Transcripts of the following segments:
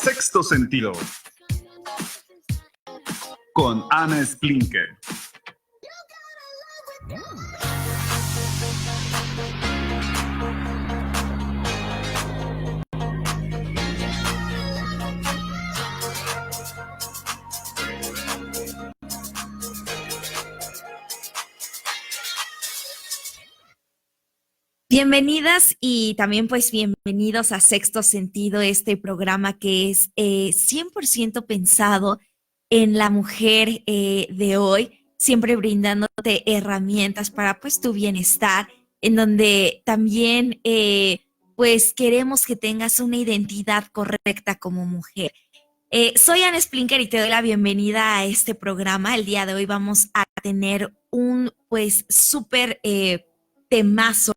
Sexto Sentido con Ana Splinker. Bienvenidas y también pues bienvenidos a Sexto Sentido, este programa que es 100% pensado en la mujer de hoy, siempre brindándote herramientas para pues tu bienestar, en donde también pues queremos que tengas una identidad correcta como mujer. Soy Ana Splinker y te doy la bienvenida a este programa. El día de hoy vamos a tener un pues súper temazo.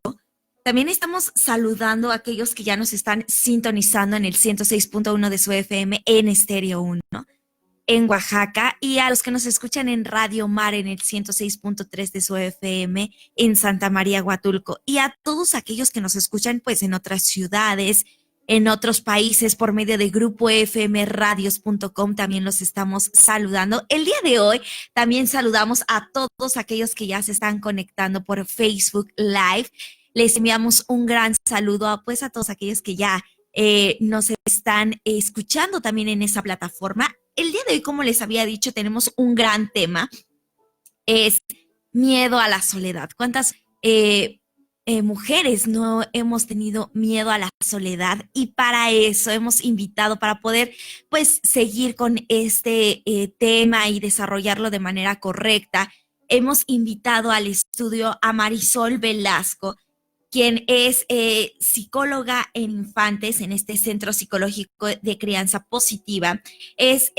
También estamos saludando a aquellos que ya nos están sintonizando en el 106.1 de su FM en Estéreo 1 en Oaxaca y a los que nos escuchan en Radio Mar en el 106.3 de su FM en Santa María Huatulco y a todos aquellos que nos escuchan pues en otras ciudades, en otros países por medio de Grupo FM Radios.com también los estamos saludando. El día de hoy también saludamos a todos aquellos que ya se están conectando por Facebook Live. Les enviamos un gran saludo a todos aquellos que ya nos están escuchando también en esa plataforma. El día de hoy, como les había dicho, tenemos un gran tema, es miedo a la soledad. ¿Cuántas mujeres no hemos tenido miedo a la soledad? Y para eso hemos invitado, para poder pues seguir con este tema y desarrollarlo de manera correcta, hemos invitado al estudio a Marisol Velasco, quien es psicóloga en infantes en este Centro Psicológico de Crianza Positiva, es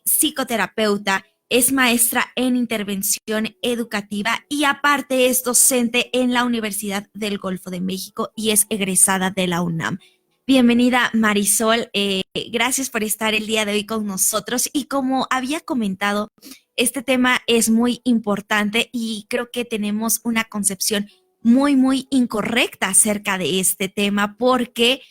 psicoterapeuta, es maestra en intervención educativa y aparte es docente en la Universidad del Golfo de México y es egresada de la UNAM. Bienvenida Marisol, gracias por estar el día de hoy con nosotros y como había comentado, este tema es muy importante y creo que tenemos una concepción muy incorrecta acerca de este tema porque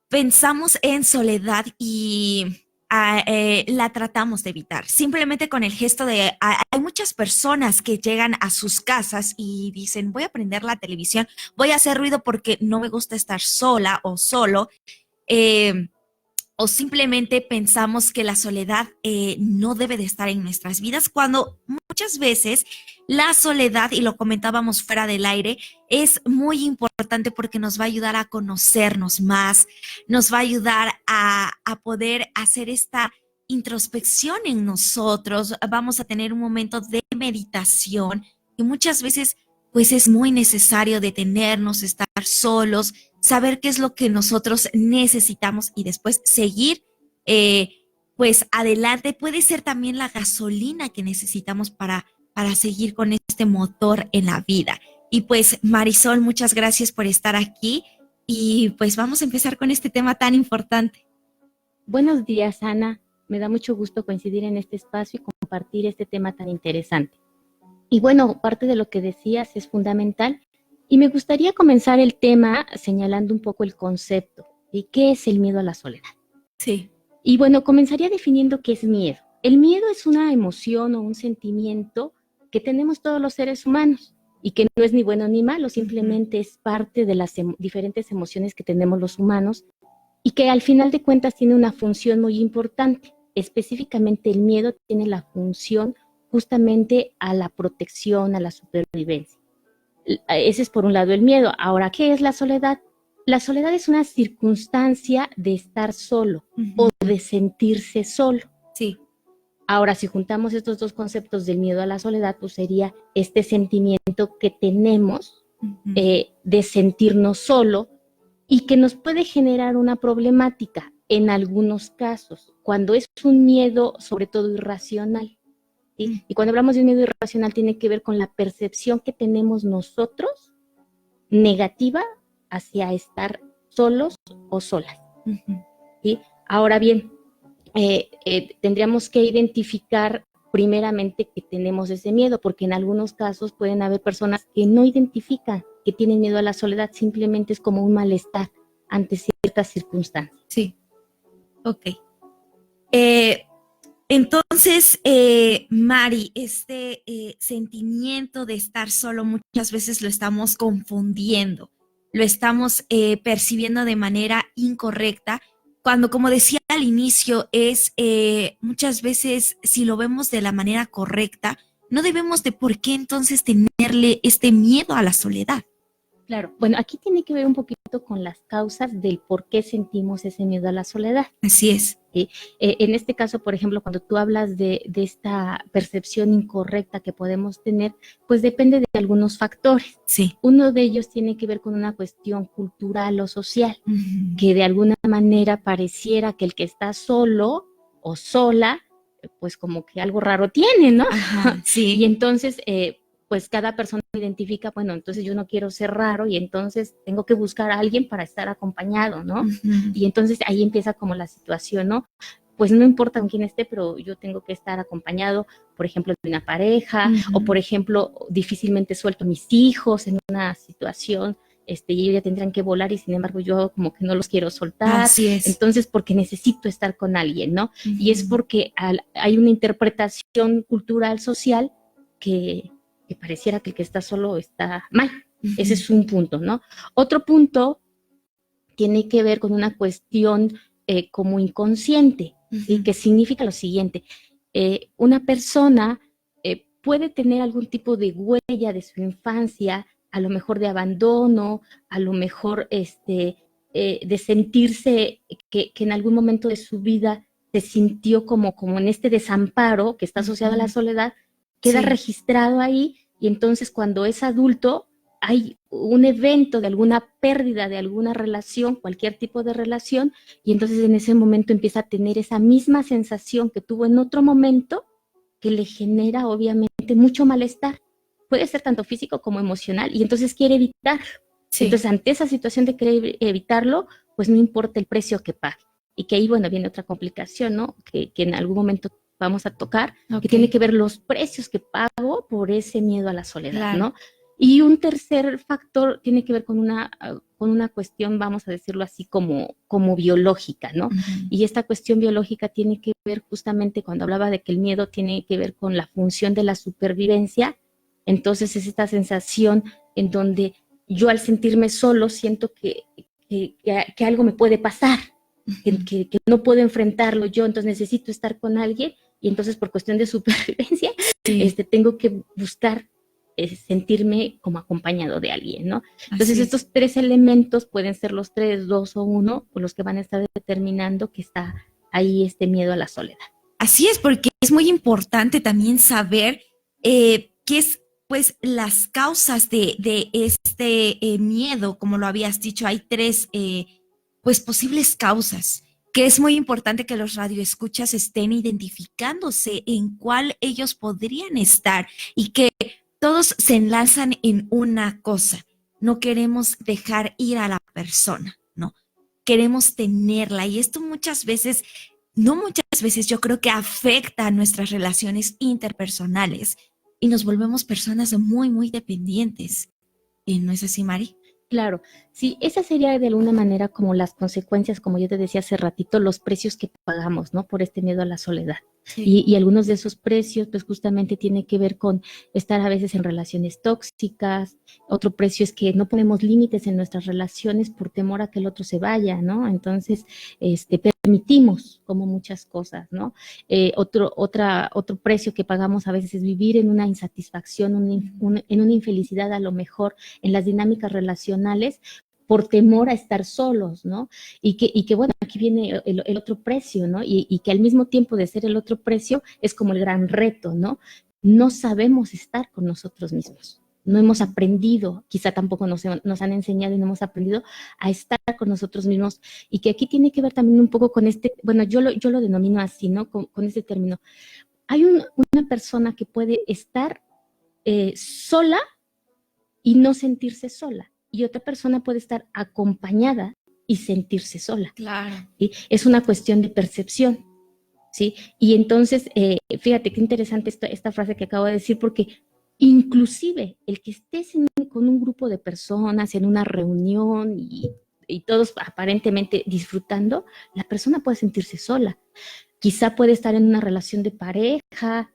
pensamos en soledad y la tratamos de evitar. Simplemente con el gesto de, hay muchas personas que llegan a sus casas y dicen, voy a prender la televisión, voy a hacer ruido porque no me gusta estar sola o solo. O simplemente pensamos que la soledad no debe de estar en nuestras vidas, cuando muchas veces la soledad, y lo comentábamos fuera del aire, es muy importante porque nos va a ayudar a conocernos más, nos va a ayudar a poder hacer esta introspección en nosotros, vamos a tener un momento de meditación y muchas veces pues es muy necesario detenernos, estar solos, saber qué es lo que nosotros necesitamos y después seguir pues adelante. Puede ser también la gasolina que necesitamos para seguir con este motor en la vida. Y pues Marisol, muchas gracias por estar aquí y pues vamos a empezar con este tema tan importante. Buenos días, Ana. Me da mucho gusto coincidir en este espacio y compartir este tema tan interesante. Y bueno, parte de lo que decías es fundamental. Y me gustaría comenzar el tema señalando un poco el concepto de qué es el miedo a la soledad. Sí. Y bueno, comenzaría definiendo qué es miedo. El miedo es una emoción o un sentimiento que tenemos todos los seres humanos y que no es ni bueno ni malo, simplemente es parte de las diferentes emociones que tenemos los humanos y que al final de cuentas tiene una función muy importante. Específicamente el miedo tiene la función justamente a la protección, a la supervivencia. Ese es por un lado el miedo. Ahora, ¿qué es la soledad? La soledad es una circunstancia de estar solo o de sentirse solo. Sí. Ahora, si juntamos estos dos conceptos del miedo a la soledad, pues sería este sentimiento que tenemos de sentirnos solo y que nos puede generar una problemática en algunos casos, cuando es un miedo sobre todo irracional. ¿Sí? Y cuando hablamos de un miedo irracional tiene que ver con la percepción que tenemos nosotros negativa hacia estar solos o solas. ¿Sí? Ahora bien, tendríamos que identificar primeramente que tenemos ese miedo, porque en algunos casos pueden haber personas que no identifican que tienen miedo a la soledad, simplemente es como un malestar ante ciertas circunstancias. Sí. Ok. Entonces, Mari, este sentimiento de estar solo muchas veces lo estamos confundiendo, lo estamos percibiendo de manera incorrecta, cuando, como decía al inicio, es muchas veces, si lo vemos de la manera correcta, no debemos de por qué entonces tenerle este miedo a la soledad. Claro, bueno, aquí tiene que ver un poquito con las causas del por qué sentimos ese miedo a la soledad. Así es. En este caso, por ejemplo, cuando tú hablas de esta percepción incorrecta que podemos tener, pues depende de algunos factores. Sí. Uno de ellos tiene que ver con una cuestión cultural o social, que de alguna manera pareciera que el que está solo o sola, pues como que algo raro tiene, ¿no? Ajá, sí. Y entonces, pues cada persona identifica, bueno, entonces yo no quiero ser raro y entonces tengo que buscar a alguien para estar acompañado, ¿no? Y entonces ahí empieza como la situación, ¿no? Pues no importa con quién esté, pero yo tengo que estar acompañado, por ejemplo, de una pareja, o por ejemplo, difícilmente suelto a mis hijos en una situación, y ellos ya tendrán que volar y sin embargo yo como que no los quiero soltar. Así es. Entonces, porque necesito estar con alguien, ¿no? Y es porque hay una interpretación cultural, social, que pareciera que el que está solo está mal. Ese es un punto, ¿no? Otro punto tiene que ver con una cuestión como inconsciente, ¿sí? Que significa lo siguiente. Una persona puede tener algún tipo de huella de su infancia, a lo mejor de abandono, a lo mejor de sentirse que en algún momento de su vida se sintió como en este desamparo que está asociado a la soledad, queda registrado ahí, y entonces cuando es adulto hay un evento de alguna pérdida de alguna relación, cualquier tipo de relación, y entonces en ese momento empieza a tener esa misma sensación que tuvo en otro momento, que le genera obviamente mucho malestar. Puede ser tanto físico como emocional, y entonces quiere evitarlo. Sí. Entonces, ante esa situación de querer evitarlo, pues no importa el precio que pague. Y que ahí, bueno, viene otra complicación, ¿no? Que en algún momento vamos a tocar, que tiene que ver los precios que pago por ese miedo a la soledad, ¿no? Y un tercer factor tiene que ver con una cuestión, vamos a decirlo así, como biológica, ¿no? Y esta cuestión biológica tiene que ver justamente cuando hablaba de que el miedo tiene que ver con la función de la supervivencia. Entonces es esta sensación en donde yo al sentirme solo siento que algo me puede pasar, que no puedo enfrentarlo yo, entonces necesito estar con alguien, y entonces por cuestión de supervivencia tengo que buscar sentirme como acompañado de alguien, ¿no? Entonces estos tres elementos pueden ser los tres, dos o uno, los que van a estar determinando que está ahí este miedo a la soledad. Así es, porque es muy importante también saber qué es, pues, las causas de este miedo. Como lo habías dicho, hay tres pues posibles causas, que es muy importante que los radioescuchas estén identificándose en cuál ellos podrían estar, y que todos se enlazan en una cosa: no queremos dejar ir a la persona, ¿no? Queremos tenerla, y esto muchas veces, yo creo que afecta a nuestras relaciones interpersonales y nos volvemos personas muy, muy dependientes. ¿No es así, Mari? Claro, sí, esa sería de alguna manera como las consecuencias, como yo te decía hace ratito, los precios que pagamos, ¿no? Por este miedo a la soledad. Sí. Y algunos de esos precios, pues justamente tiene que ver con estar a veces en relaciones tóxicas. Otro precio es que no ponemos límites en nuestras relaciones por temor a que el otro se vaya, ¿no? Entonces, permitimos como muchas cosas, ¿no? Otro precio que pagamos a veces es vivir en una insatisfacción, en una infelicidad, a lo mejor en las dinámicas relacionales, por temor a estar solos, ¿no? Y que bueno, aquí viene el otro precio, ¿no? Y que al mismo tiempo de ser el otro precio es como el gran reto, ¿no? No sabemos estar con nosotros mismos. No hemos aprendido, quizá tampoco nos han enseñado y no hemos aprendido a estar con nosotros mismos, y que aquí tiene que ver también un poco con bueno, yo lo denomino así, ¿no? Con este término. Hay una persona que puede estar sola y no sentirse sola, y otra persona puede estar acompañada y sentirse sola. Claro. ¿Sí? Es una cuestión de percepción, ¿sí? Y entonces, fíjate qué interesante esta frase que acabo de decir, porque inclusive el que estés con un grupo de personas en una reunión y todos aparentemente disfrutando, la persona puede sentirse sola. quizá puede estar en una relación de pareja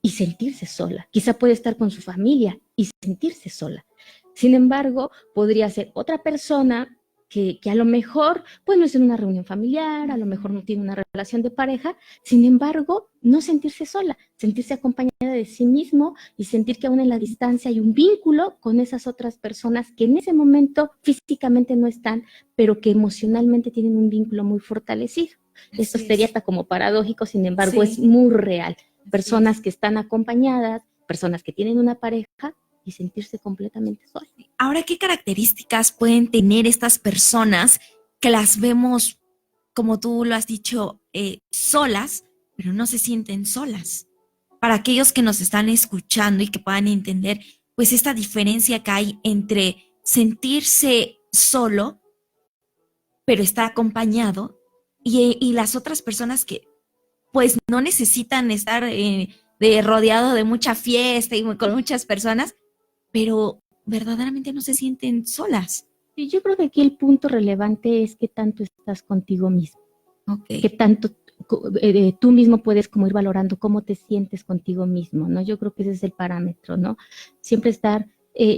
y sentirse sola, quizá puede estar con su familia y sentirse sola. Sin embargo, podría ser otra persona que a lo mejor pues no es en una reunión familiar, a lo mejor no tiene una relación de pareja, sin embargo, no sentirse sola, sentirse acompañada de sí mismo y sentir que aún en la distancia hay un vínculo con esas otras personas que en ese momento físicamente no están, pero que emocionalmente tienen un vínculo muy fortalecido. Esto sería hasta como paradójico, sin embargo, es muy real. Personas que están acompañadas, personas que tienen una pareja y sentirse completamente solas. Ahora, ¿qué características pueden tener estas personas que las vemos, como tú lo has dicho, solas, pero no se sienten solas? Para aquellos que nos están escuchando y que puedan entender, pues, esta diferencia que hay entre sentirse solo, pero estar acompañado, y las otras personas que, pues, no necesitan estar rodeado de mucha fiesta y con muchas personas, pero verdaderamente no se sienten solas. Y yo creo que aquí el punto relevante es qué tanto estás contigo mismo. Okay. Qué tanto tú mismo puedes como ir valorando cómo te sientes contigo mismo, ¿no? Yo creo que ese es el parámetro, ¿no? Siempre estar,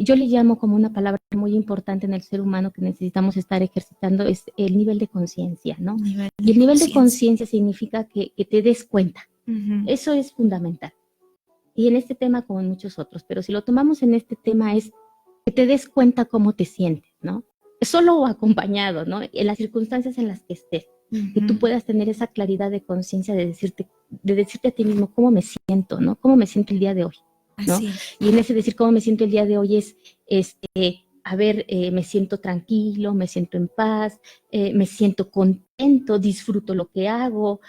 yo le llamo como una palabra muy importante en el ser humano que necesitamos estar ejercitando, es el nivel de conciencia, ¿no? Y el nivel de conciencia significa que te des cuenta. Eso es fundamental. Y en este tema como en muchos otros, pero si lo tomamos en este tema es que te des cuenta cómo te sientes, ¿no? Solo o acompañado, ¿no? En las circunstancias en las que estés, que tú puedas tener esa claridad de conciencia de decirte a ti mismo cómo me siento, ¿no? Cómo me siento el día de hoy, ¿no? Y en ese decir cómo me siento el día de hoy es, me siento tranquilo, me siento en paz, me siento contento, disfruto lo que hago,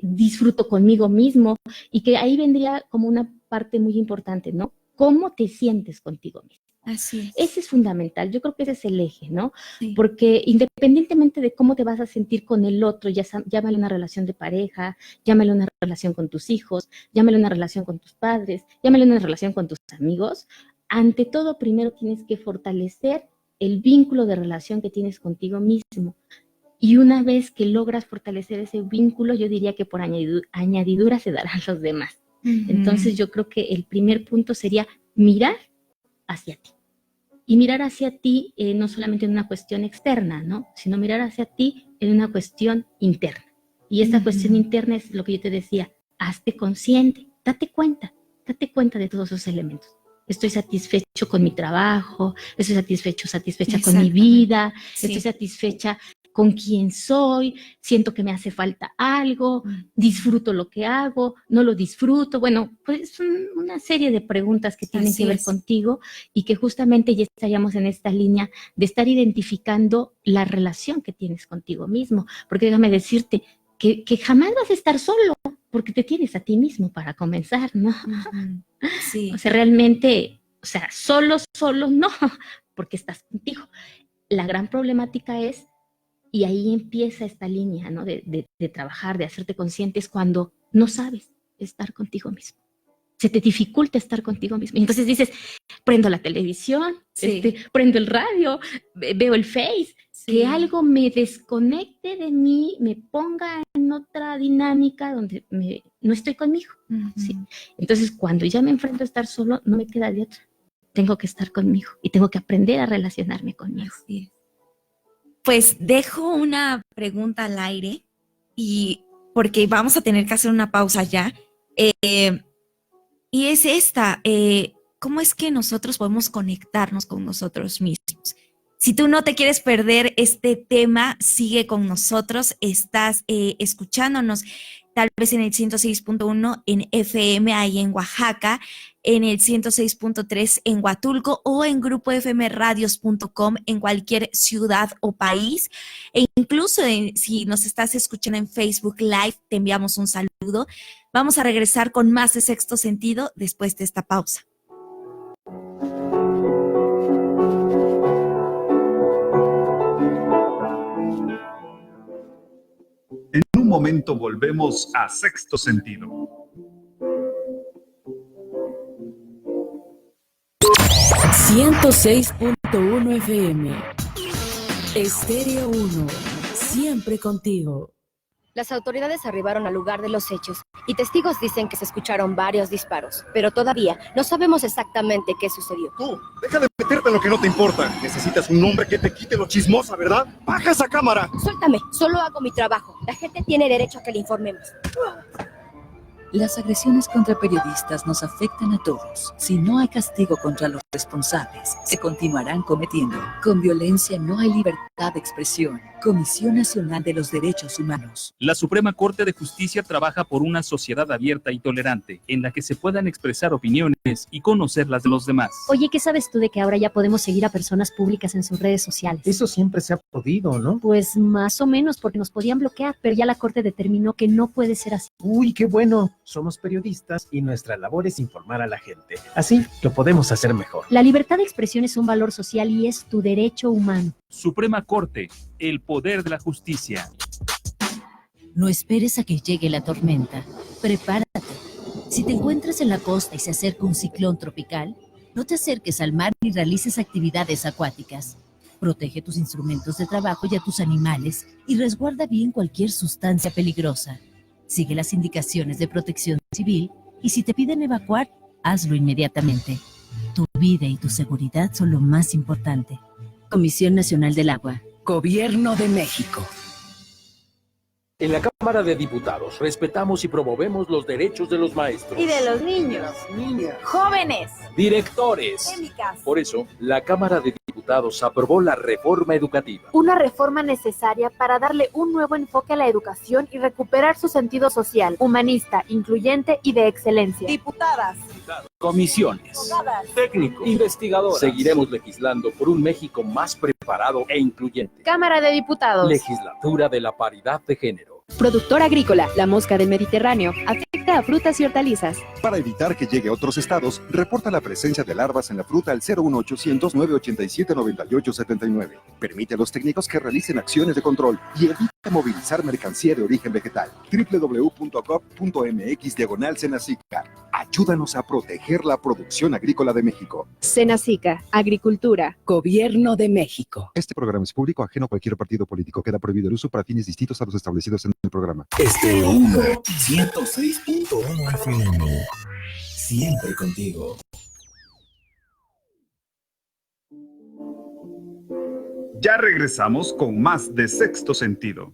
disfruto conmigo mismo, y que ahí vendría como una parte muy importante, ¿no? ¿Cómo te sientes contigo mismo? Así es. Ese es fundamental, yo creo que ese es el eje, ¿no? Sí. Porque independientemente de cómo te vas a sentir con el otro, llámale una relación de pareja, llámale una relación con tus hijos, llámale una relación con tus padres, llámale una relación con tus amigos, ante todo primero tienes que fortalecer el vínculo de relación que tienes contigo mismo. Y una vez que logras fortalecer ese vínculo, yo diría que por añadidura se darán los demás. Entonces yo creo que el primer punto sería mirar hacia ti. Y mirar hacia ti no solamente en una cuestión externa, ¿no? Sino mirar hacia ti en una cuestión interna. Y esta cuestión interna es lo que yo te decía, hazte consciente, date cuenta de todos esos elementos. Estoy satisfecho con mi trabajo, estoy satisfecha con mi vida, estoy satisfecha con quién soy, siento que me hace falta algo, disfruto lo que hago, no lo disfruto. Bueno, pues son una serie de preguntas que tienen que ver contigo y que justamente ya estaríamos en esta línea de estar identificando la relación que tienes contigo mismo. Porque déjame decirte que jamás vas a estar solo, porque te tienes a ti mismo para comenzar, ¿no? Sí. O sea, realmente, solo no, porque estás contigo. La gran problemática es, y ahí empieza esta línea, ¿no? de trabajar, de hacerte consciente, es cuando no sabes estar contigo mismo. Se te dificulta estar contigo mismo. Y entonces dices, prendo la televisión, prendo el radio, veo el Face, que algo me desconecte de mí, me ponga en otra dinámica donde no estoy conmigo. ¿Sí? Entonces, cuando ya me enfrento a estar solo, no me queda de otra. Tengo que estar conmigo y tengo que aprender a relacionarme conmigo. Así es. Pues dejo una pregunta al aire y porque vamos a tener que hacer una pausa ya. Y es esta, ¿cómo es que nosotros podemos conectarnos con nosotros mismos? Si tú no te quieres perder este tema, sigue con nosotros, estás escuchándonos tal vez en el 106.1 en FM ahí en Oaxaca, en el 106.3 en Huatulco o en grupofmradios.com en cualquier ciudad o país. E incluso si nos estás escuchando en Facebook Live, te enviamos un saludo. Vamos a regresar con más de Sexto Sentido después de esta pausa. En un momento volvemos a Sexto Sentido. ...106.1 FM... Estéreo 1... Siempre contigo. Las autoridades arribaron al lugar de los hechos y testigos dicen que se escucharon varios disparos, pero todavía no sabemos exactamente qué sucedió. Tú, deja de meterte en lo que no te importa. Necesitas un hombre que te quite lo chismosa, ¿verdad? ¡Baja esa cámara! Suéltame, solo hago mi trabajo. La gente tiene derecho a que le informemos. Las agresiones contra periodistas nos afectan a todos. Si no hay castigo contra los responsables, se continuarán cometiendo. Con violencia no hay libertad de expresión. Comisión Nacional de los Derechos Humanos. La Suprema Corte de Justicia trabaja por una sociedad abierta y tolerante, en la que se puedan expresar opiniones y conocer las de los demás. Oye, ¿qué sabes tú de que ahora ya podemos seguir a personas públicas en sus redes sociales? Eso siempre se ha podido, ¿no? Pues más o menos, porque nos podían bloquear, pero ya la Corte determinó que no puede ser así. Uy, qué bueno. Somos periodistas y nuestra labor es informar a la gente. Así lo podemos hacer mejor. La libertad de expresión es un valor social y es tu derecho humano. Suprema Corte, el poder de la justicia. No esperes a que llegue la tormenta. Prepárate. Si te encuentras en la costa y se acerca un ciclón tropical, no te acerques al mar ni realices actividades acuáticas. Protege tus instrumentos de trabajo y a tus animales y resguarda bien cualquier sustancia peligrosa. Sigue las indicaciones de protección civil y si te piden evacuar, hazlo inmediatamente. Tu vida y tu seguridad son lo más importante. Comisión Nacional del Agua. Gobierno de México. En la Cámara de Diputados respetamos y promovemos los derechos de los maestros. Y de los niños, niñas, jóvenes, directores. académicas. Por eso, la Cámara de Diputados aprobó la reforma educativa. Una reforma necesaria para darle un nuevo enfoque a la educación y recuperar su sentido social, humanista, incluyente y de excelencia. Diputadas, Comisiones, abogadas, técnicos, investigadores. Seguiremos legislando por un México más preparado e incluyente. Cámara de Diputados. Legislatura de la paridad de género. Productor agrícola, la mosca del Mediterráneo afecta a frutas y hortalizas. Para evitar que llegue a otros estados, reporta la presencia de larvas en la fruta al 01800-987-9879. Permite a los técnicos que realicen acciones de control y evita movilizar mercancía de origen vegetal. www.gov.mx/Senacica. Ayúdanos a proteger la producción agrícola de México. Senacica, Agricultura, Gobierno de México. Este programa es público, ajeno a cualquier partido político. Queda prohibido el uso para fines distintos a los establecidos en el programa. Estéreo 1, 106.1 FM. Siempre contigo. Ya regresamos con más de Sexto Sentido.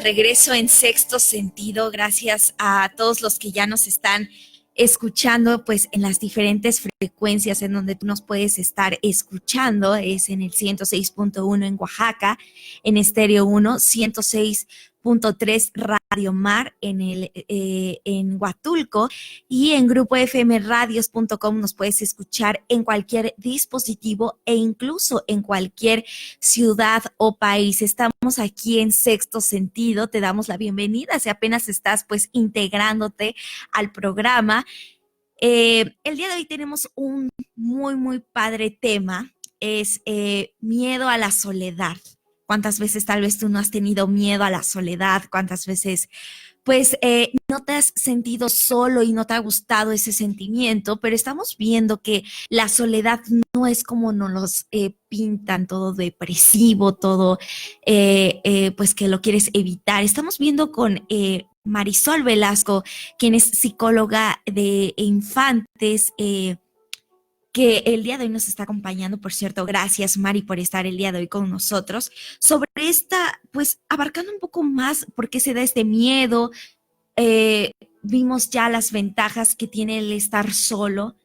Regreso en Sexto Sentido, gracias a todos los que ya nos están escuchando, pues en las diferentes frecuencias en donde tú nos puedes estar escuchando, es en el 106.1 en Oaxaca, en Estéreo 1, 106.3 Radio Mar en Huatulco y en grupofmradios.com nos puedes escuchar en cualquier dispositivo e incluso en cualquier ciudad o país. Estamos aquí en Sexto Sentido, te damos la bienvenida si apenas estás pues integrándote al programa. El día de hoy tenemos un muy padre tema, es miedo a la soledad. ¿Cuántas veces tal vez tú no has tenido miedo a la soledad? ¿Cuántas veces pues no te has sentido solo y no te ha gustado ese sentimiento, pero estamos viendo que la soledad no es como nos los pintan, todo depresivo, todo pues que lo quieres evitar. Estamos viendo con Marisol Velasco, quien es psicóloga de infantes, que el día de hoy nos está acompañando, por cierto. Gracias, Mari, por estar el día de hoy con nosotros, sobre esta, pues, abarcando un poco más por qué se da este miedo. Vimos ya las ventajas que tiene el estar solo,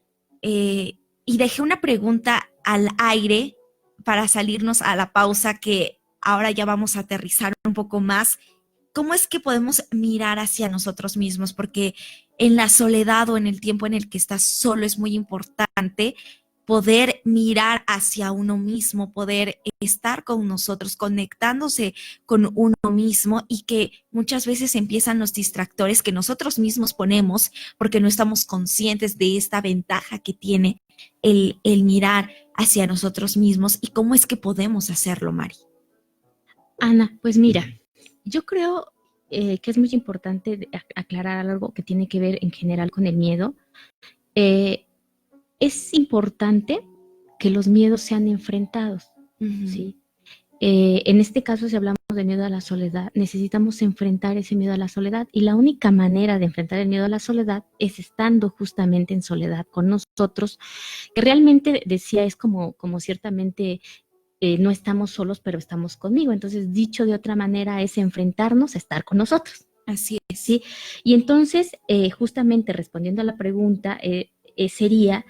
y dejé una pregunta al aire para salirnos a la pausa, que ahora ya vamos a aterrizar un poco más. ¿Cómo es que podemos mirar hacia nosotros mismos? Porque en la soledad o en el tiempo en el que estás solo es muy importante poder mirar hacia uno mismo, poder estar con nosotros, conectándose con uno mismo, y que muchas veces empiezan los distractores que nosotros mismos ponemos porque no estamos conscientes de esta ventaja que tiene el mirar hacia nosotros mismos. ¿Y cómo es que podemos hacerlo, Mari? Ana, pues mira, yo creo que es muy importante aclarar algo que tiene que ver en general con el miedo. Es importante que los miedos sean enfrentados, ¿sí? En este caso, si hablamos de miedo a la soledad, necesitamos enfrentar ese miedo a la soledad, y la única manera de enfrentar el miedo a la soledad es estando justamente en soledad con nosotros, que realmente, decía, es como ciertamente no estamos solos, pero estamos conmigo. Entonces, dicho de otra manera, es enfrentarnos a estar con nosotros. Así es. ¿Sí? Y entonces, justamente respondiendo a la pregunta, sería,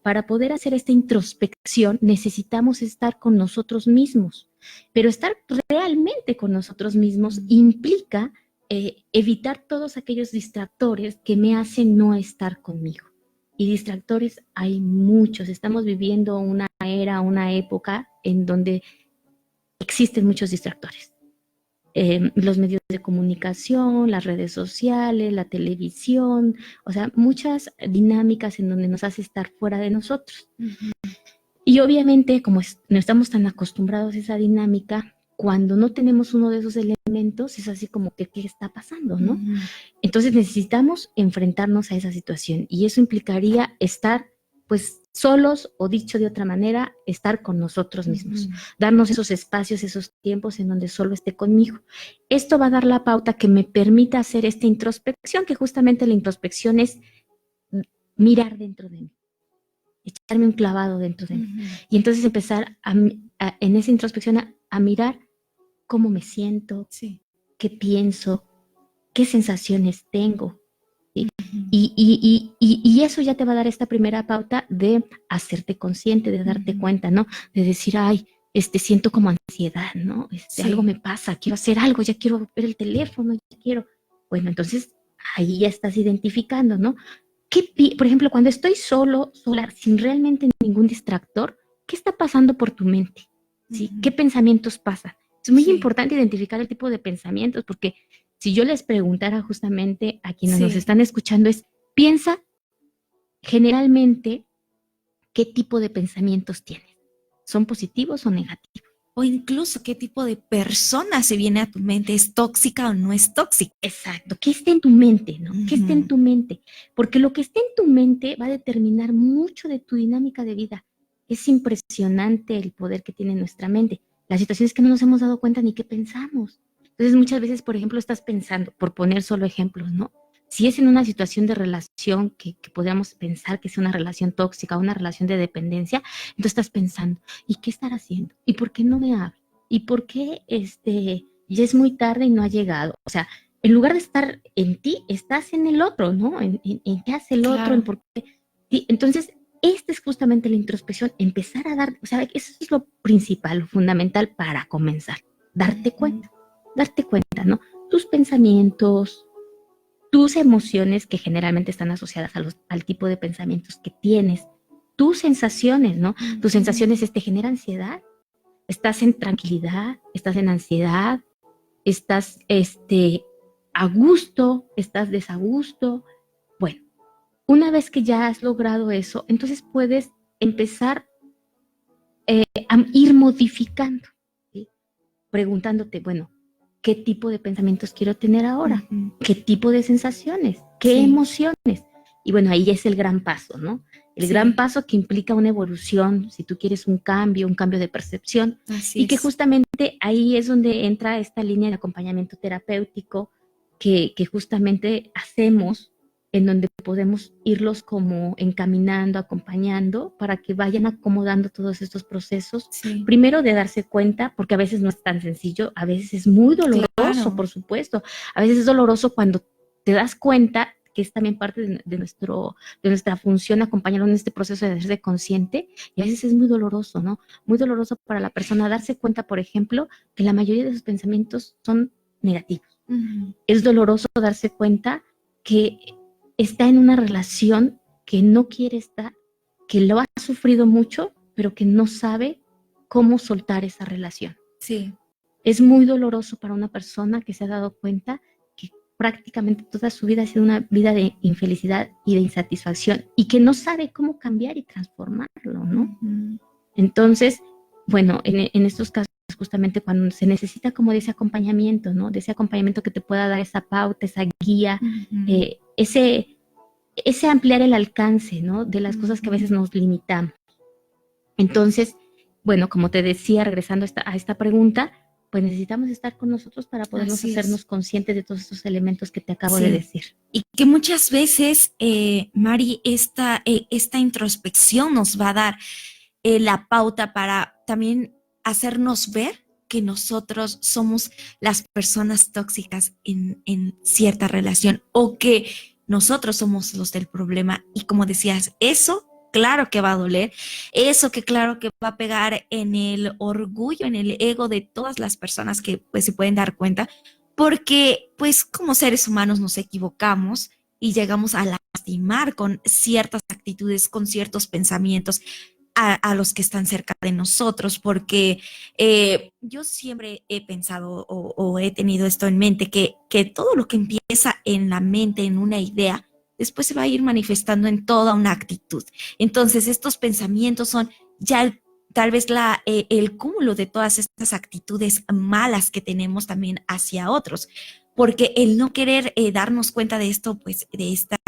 para poder hacer esta introspección, necesitamos estar con nosotros mismos. Pero estar realmente con nosotros mismos implica evitar todos aquellos distractores que me hacen no estar conmigo. Y distractores hay muchos. Estamos viviendo una era, una época en donde existen muchos distractores. Los medios de comunicación, las redes sociales, la televisión, o sea, muchas dinámicas en donde nos hace estar fuera de nosotros. Y obviamente, como no estamos tan acostumbrados a esa dinámica, cuando no tenemos uno de esos elementos, es así como que, ¿qué está pasando, no? Entonces necesitamos enfrentarnos a esa situación, y eso implicaría estar, pues, solos, o dicho de otra manera, estar con nosotros mismos, darnos esos espacios, esos tiempos en donde solo esté conmigo. Esto va a dar la pauta que me permita hacer esta introspección, que justamente la introspección es mirar dentro de mí, echarme un clavado dentro de mí, y entonces empezar en esa introspección a mirar cómo me siento, qué pienso, qué sensaciones tengo. ¿Sí? Y eso ya te va a dar esta primera pauta de hacerte consciente, de darte cuenta, ¿no? De decir, ay, siento como ansiedad, ¿no? Algo me pasa, quiero hacer algo, ya quiero ver el teléfono, ya quiero. Bueno, entonces ahí ya estás identificando, ¿no? Por ejemplo, cuando estoy sola, sin realmente ningún distractor, ¿qué está pasando por tu mente? ¿Sí? ¿Qué pensamientos pasan? Es muy importante identificar el tipo de pensamientos, porque si yo les preguntara justamente a quienes nos están escuchando, piensa generalmente qué tipo de pensamientos tienes. ¿Son positivos o negativos? O incluso qué tipo de persona se viene a tu mente, ¿es tóxica o no es tóxica? Exacto, ¿qué está en tu mente, no? ¿Qué está en tu mente? Porque lo que está en tu mente va a determinar mucho de tu dinámica de vida. Es impresionante el poder que tiene nuestra mente. La situación es que no nos hemos dado cuenta ni qué pensamos. Entonces, muchas veces, por ejemplo, estás pensando, por poner solo ejemplos, ¿no? Si es en una situación de relación que podríamos pensar que es una relación tóxica, una relación de dependencia, entonces estás pensando, ¿y qué estará haciendo? ¿Y por qué no me habla? ¿Y por qué ya es muy tarde y no ha llegado? O sea, en lugar de estar en ti, estás en el otro, ¿no? En qué hace el otro, en por qué. Sí, entonces, esta es justamente la introspección, empezar a dar, o sea, eso es lo principal, lo fundamental para comenzar, darte cuenta, ¿no? Tus pensamientos, tus emociones, que generalmente están asociadas al tipo de pensamientos que tienes, tus sensaciones, ¿no? Tus sensaciones te generan ansiedad, estás en tranquilidad, estás en ansiedad, estás a gusto, estás desagusto. Bueno, una vez que ya has logrado eso, entonces puedes empezar a ir modificando, ¿sí? Preguntándote, bueno, qué tipo de pensamientos quiero tener ahora, qué tipo de sensaciones, qué emociones. Y bueno, ahí es el gran paso, ¿no? El gran paso que implica una evolución, si tú quieres un cambio de percepción. Así que es. justamente ahí es donde entra esta línea de acompañamiento terapéutico que justamente hacemos, en donde podemos irlos como encaminando, acompañando, para que vayan acomodando todos estos procesos. Primero de darse cuenta, porque a veces no es tan sencillo, a veces es muy doloroso, por supuesto. A veces es doloroso cuando te das cuenta, que es también parte de nuestra función, acompañarlo en este proceso de hacerse consciente, y a veces es muy doloroso, ¿no? Muy doloroso para la persona darse cuenta, por ejemplo, que la mayoría de sus pensamientos son negativos. Es doloroso darse cuenta que está en una relación que no quiere estar, que lo ha sufrido mucho, pero que no sabe cómo soltar esa relación. Sí. Es muy doloroso para una persona que se ha dado cuenta que prácticamente toda su vida ha sido una vida de infelicidad y de insatisfacción y que no sabe cómo cambiar y transformarlo, ¿no? Entonces, bueno, en estos casos, justamente cuando se necesita como de ese acompañamiento, ¿no? De ese acompañamiento que te pueda dar esa pauta, esa guía, ese ampliar el alcance, ¿no? De las cosas que a veces nos limitamos. Entonces, bueno, como te decía, regresando a esta pregunta, pues necesitamos estar con nosotros para podernos hacernos conscientes de todos estos elementos que te acabo de decir. Y que muchas veces, Mari, esta introspección nos va a dar la pauta para también hacernos ver que nosotros somos las personas tóxicas en cierta relación, o que nosotros somos los del problema. Y como decías, eso claro que va a doler, eso que claro que va a pegar en el orgullo, en el ego de todas las personas que pues se pueden dar cuenta, porque pues como seres humanos nos equivocamos y llegamos a lastimar con ciertas actitudes, con ciertos pensamientos a los que están cerca de nosotros, porque yo siempre he pensado o he tenido esto en mente, que todo lo que empieza en la mente, en una idea, después se va a ir manifestando en toda una actitud. Entonces, estos pensamientos son ya tal vez el cúmulo de todas estas actitudes malas que tenemos también hacia otros, porque el no querer darnos cuenta de esto, pues de esta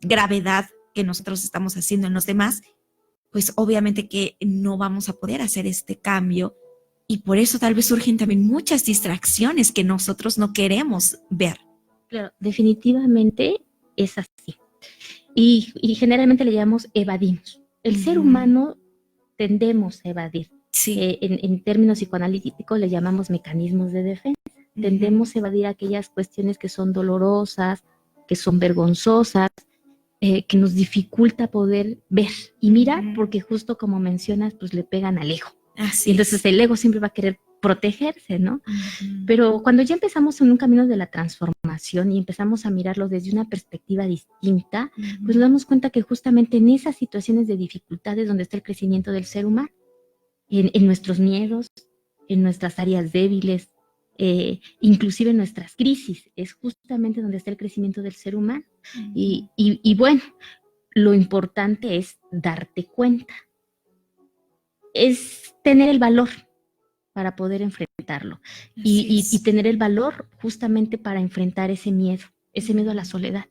gravedad que nosotros estamos haciendo en los demás, pues obviamente que no vamos a poder hacer este cambio, y por eso tal vez surgen también muchas distracciones que nosotros no queremos ver. Claro, definitivamente es así. Y generalmente le llamamos evadimos. El ser humano tendemos a evadir. En términos psicoanalíticos le llamamos mecanismos de defensa. Tendemos a evadir aquellas cuestiones que son dolorosas, que son vergonzosas, que nos dificulta poder ver y mirar, porque justo como mencionas, pues le pegan al ego. Y entonces el ego siempre va a querer protegerse, ¿no? Pero cuando ya empezamos en un camino de la transformación y empezamos a mirarlo desde una perspectiva distinta, pues nos damos cuenta que justamente en esas situaciones de dificultades donde está el crecimiento del ser humano, en nuestros miedos, en nuestras áreas débiles, inclusive en nuestras crisis, es justamente donde está el crecimiento del ser humano. Y bueno, lo importante es darte cuenta, es tener el valor para poder enfrentarlo y tener el valor justamente para enfrentar ese miedo a la soledad,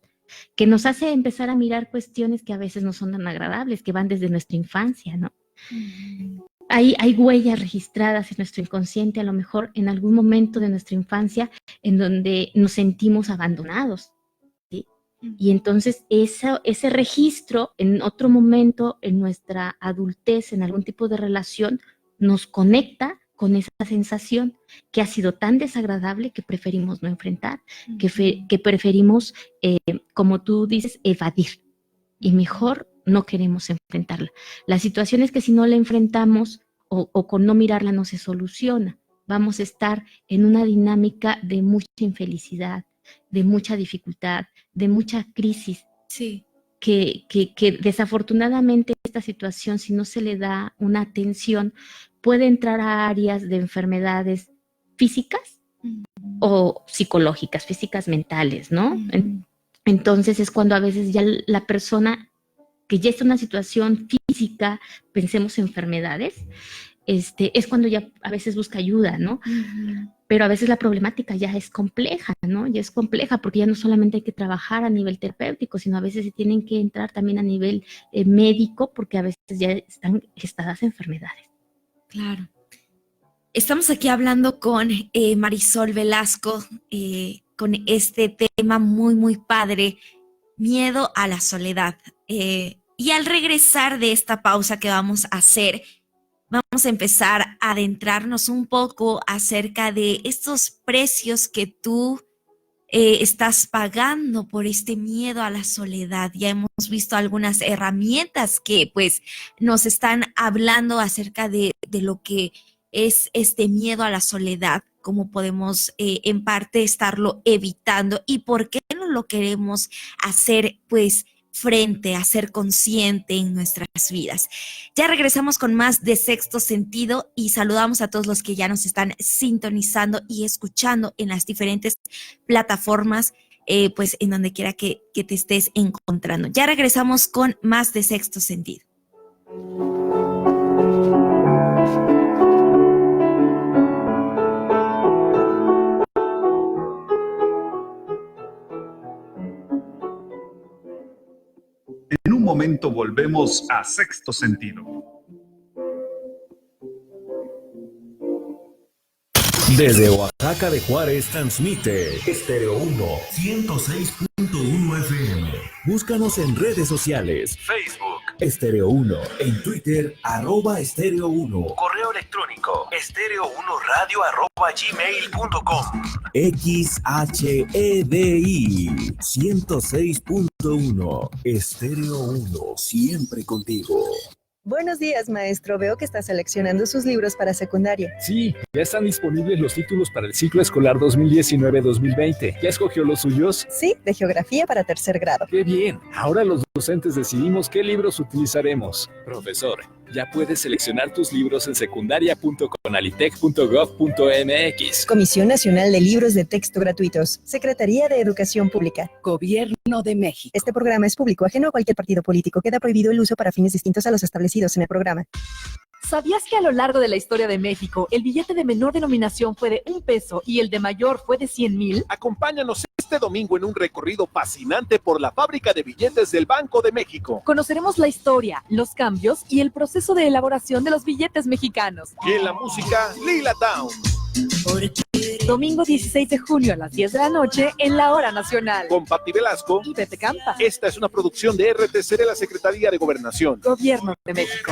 que nos hace empezar a mirar cuestiones que a veces no son tan agradables, que van desde nuestra infancia, ¿no? Hay huellas registradas en nuestro inconsciente, a lo mejor en algún momento de nuestra infancia, en donde nos sentimos abandonados, ¿sí? Y entonces ese registro en otro momento, en nuestra adultez, en algún tipo de relación, nos conecta con esa sensación que ha sido tan desagradable que preferimos no enfrentar, que preferimos, como tú dices, evadir, y mejor no queremos enfrentarla. La situación es que si no la enfrentamos o con no mirarla no se soluciona. Vamos a estar en una dinámica de mucha infelicidad, de mucha dificultad, de mucha crisis. Sí. Que desafortunadamente esta situación, si no se le da una atención, puede entrar a áreas de enfermedades físicas o psicológicas, físicas mentales, ¿no? Entonces es cuando a veces ya la persona que ya está en una situación física, pensemos en enfermedades, es cuando ya a veces busca ayuda, ¿no? pero a veces la problemática ya es compleja, ¿no? Ya es compleja porque ya no solamente hay que trabajar a nivel terapéutico, sino a veces se tienen que entrar también a nivel médico porque a veces ya están gestadas enfermedades. Claro. Estamos aquí hablando con Marisol Velasco, con este tema muy, muy padre, miedo a la soledad. Y al regresar de esta pausa que vamos a hacer, vamos a empezar a adentrarnos un poco acerca de estos precios que tú estás pagando por este miedo a la soledad. Ya hemos visto algunas herramientas que pues nos están hablando acerca de lo que es este miedo a la soledad, cómo podemos en parte estarlo evitando y por qué no lo queremos hacer pues frente a ser consciente en nuestras vidas. Ya regresamos con más de Sexto Sentido y saludamos a todos los que ya nos están sintonizando y escuchando en las diferentes plataformas, pues en donde quiera que te estés encontrando. Ya regresamos con más de Sexto Sentido. En un momento volvemos a Sexto Sentido. Desde Oaxaca de Juárez transmite Estéreo 1 106.1 FM. Búscanos en redes sociales. Facebook Estéreo 1, en Twitter @Estéreo 1. Correo electrónico estereo1radio@gmail.com. XHEDI 106.1 Estéreo 1, siempre contigo. Buenos días, maestro. Veo que está seleccionando sus libros para secundaria. Sí, ya están disponibles los títulos para el ciclo escolar 2019-2020. ¿Ya escogió los suyos? Sí, de geografía para tercer grado. ¡Qué bien! Ahora los docentes decidimos qué libros utilizaremos. Profesor, ya puedes seleccionar tus libros en secundaria.conalitec.gov.mx. Comisión Nacional de Libros de Texto Gratuitos. Secretaría de Educación Pública. Gobierno de México. Este programa es público, ajeno a cualquier partido político. Queda prohibido el uso para fines distintos a los establecidos en el programa. ¿Sabías que a lo largo de la historia de México, el billete de menor denominación fue de $1 y el de mayor fue de 100,000? Acompáñanos este domingo en un recorrido fascinante por la fábrica de billetes del Banco de México. Conoceremos la historia, los cambios y el proceso de elaboración de los billetes mexicanos. Y en la música, Lila Down. Domingo 16 de junio a las 10 de la noche en la Hora Nacional. Con Pati Velasco y Pepe Campa. Esta es una producción de RTC de la Secretaría de Gobernación. Gobierno de México.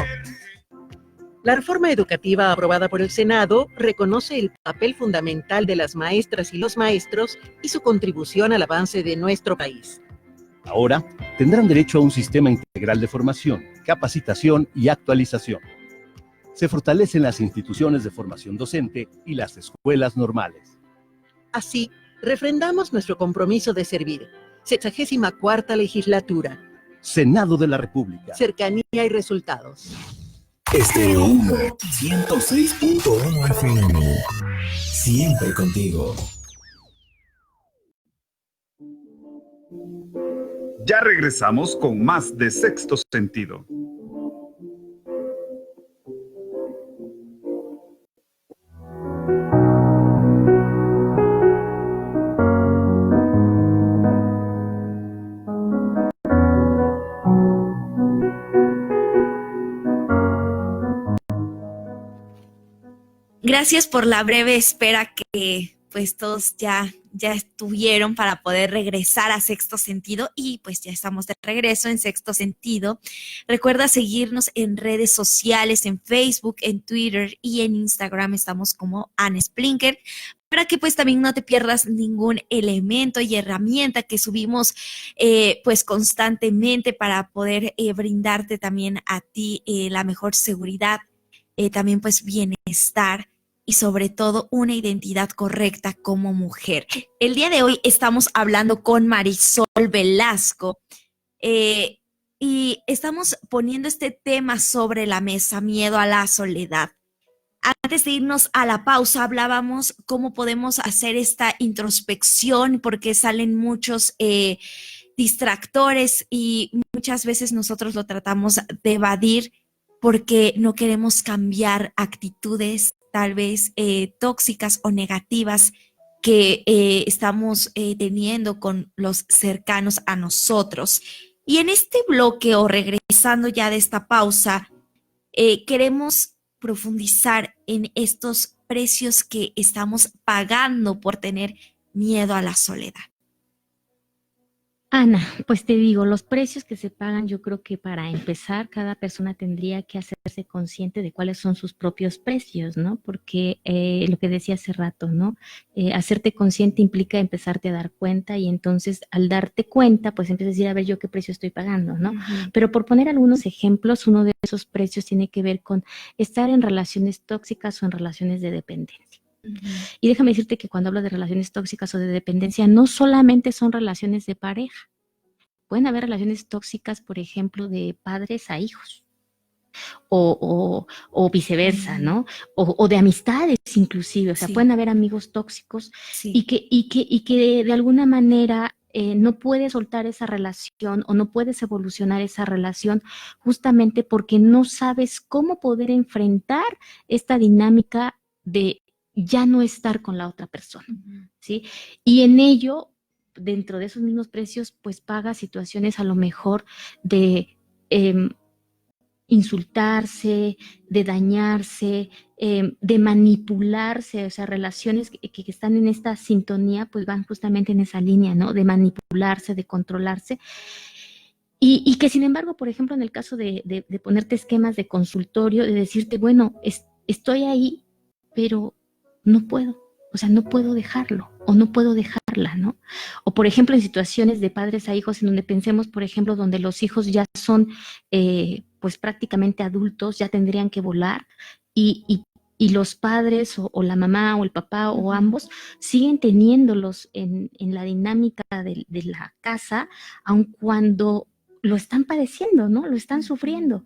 La reforma educativa aprobada por el Senado reconoce el papel fundamental de las maestras y los maestros y su contribución al avance de nuestro país. Ahora tendrán derecho a un sistema integral de formación, capacitación y actualización. Se fortalecen las instituciones de formación docente y las escuelas normales. Así, refrendamos nuestro compromiso de servir. 64ª Legislatura. Senado de la República. Cercanía y resultados. Estéreo 1 106.1 FM. Siempre contigo. Ya regresamos con más de Sexto Sentido. Gracias por la breve espera que pues todos ya estuvieron para poder regresar a Sexto Sentido y pues ya estamos de regreso en Sexto Sentido. Recuerda seguirnos en redes sociales, en Facebook, en Twitter y en Instagram. Estamos como Anne Splinker, para que pues también no te pierdas ningún elemento y herramienta que subimos pues constantemente para poder brindarte también a ti la mejor seguridad, también pues bienestar y sobre todo una identidad correcta como mujer. El día de hoy estamos hablando con Marisol Velasco y estamos poniendo este tema sobre la mesa, miedo a la soledad. Antes de irnos a la pausa hablábamos cómo podemos hacer esta introspección porque salen muchos distractores y muchas veces nosotros lo tratamos de evadir porque no queremos cambiar actitudes, tal vez tóxicas o negativas que estamos teniendo con los cercanos a nosotros. Y en este bloque, o regresando ya de esta pausa, queremos profundizar en estos precios que estamos pagando por tener miedo a la soledad. Ana, pues te digo, los precios que se pagan, yo creo que para empezar, cada persona tendría que hacerse consciente de cuáles son sus propios precios, ¿no? Porque lo que decía hace rato, ¿no? Hacerte consciente implica empezarte a dar cuenta, y entonces al darte cuenta, pues empiezas a decir, a ver, yo qué precio estoy pagando, ¿no? Pero por poner algunos ejemplos, uno de esos precios tiene que ver con estar en relaciones tóxicas o en relaciones de dependencia. Y déjame decirte que cuando hablo de relaciones tóxicas o de dependencia, no solamente son relaciones de pareja. Pueden haber relaciones tóxicas, por ejemplo, de padres a hijos, o viceversa, ¿no? O de amistades inclusive. O sea, pueden haber amigos tóxicos y que de alguna manera no puedes soltar esa relación o no puedes evolucionar esa relación justamente porque no sabes cómo poder enfrentar esta dinámica de ya no estar con la otra persona, ¿sí? Y en ello, dentro de esos mismos precios, pues paga situaciones a lo mejor de insultarse, de dañarse, de manipularse, o sea, relaciones que están en esta sintonía, pues van justamente en esa línea, ¿no? De manipularse, de controlarse. Y que sin embargo, por ejemplo, en el caso de ponerte esquemas de consultorio, de decirte, bueno, estoy ahí, pero no puedo, o sea, no puedo dejarlo o no puedo dejarla, ¿no? O por ejemplo, en situaciones de padres a hijos, en donde pensemos, por ejemplo, donde los hijos ya son pues prácticamente adultos, ya tendrían que volar y los padres o la mamá o el papá o ambos siguen teniéndolos en la dinámica de la casa, aun cuando lo están padeciendo, ¿no? Lo están sufriendo.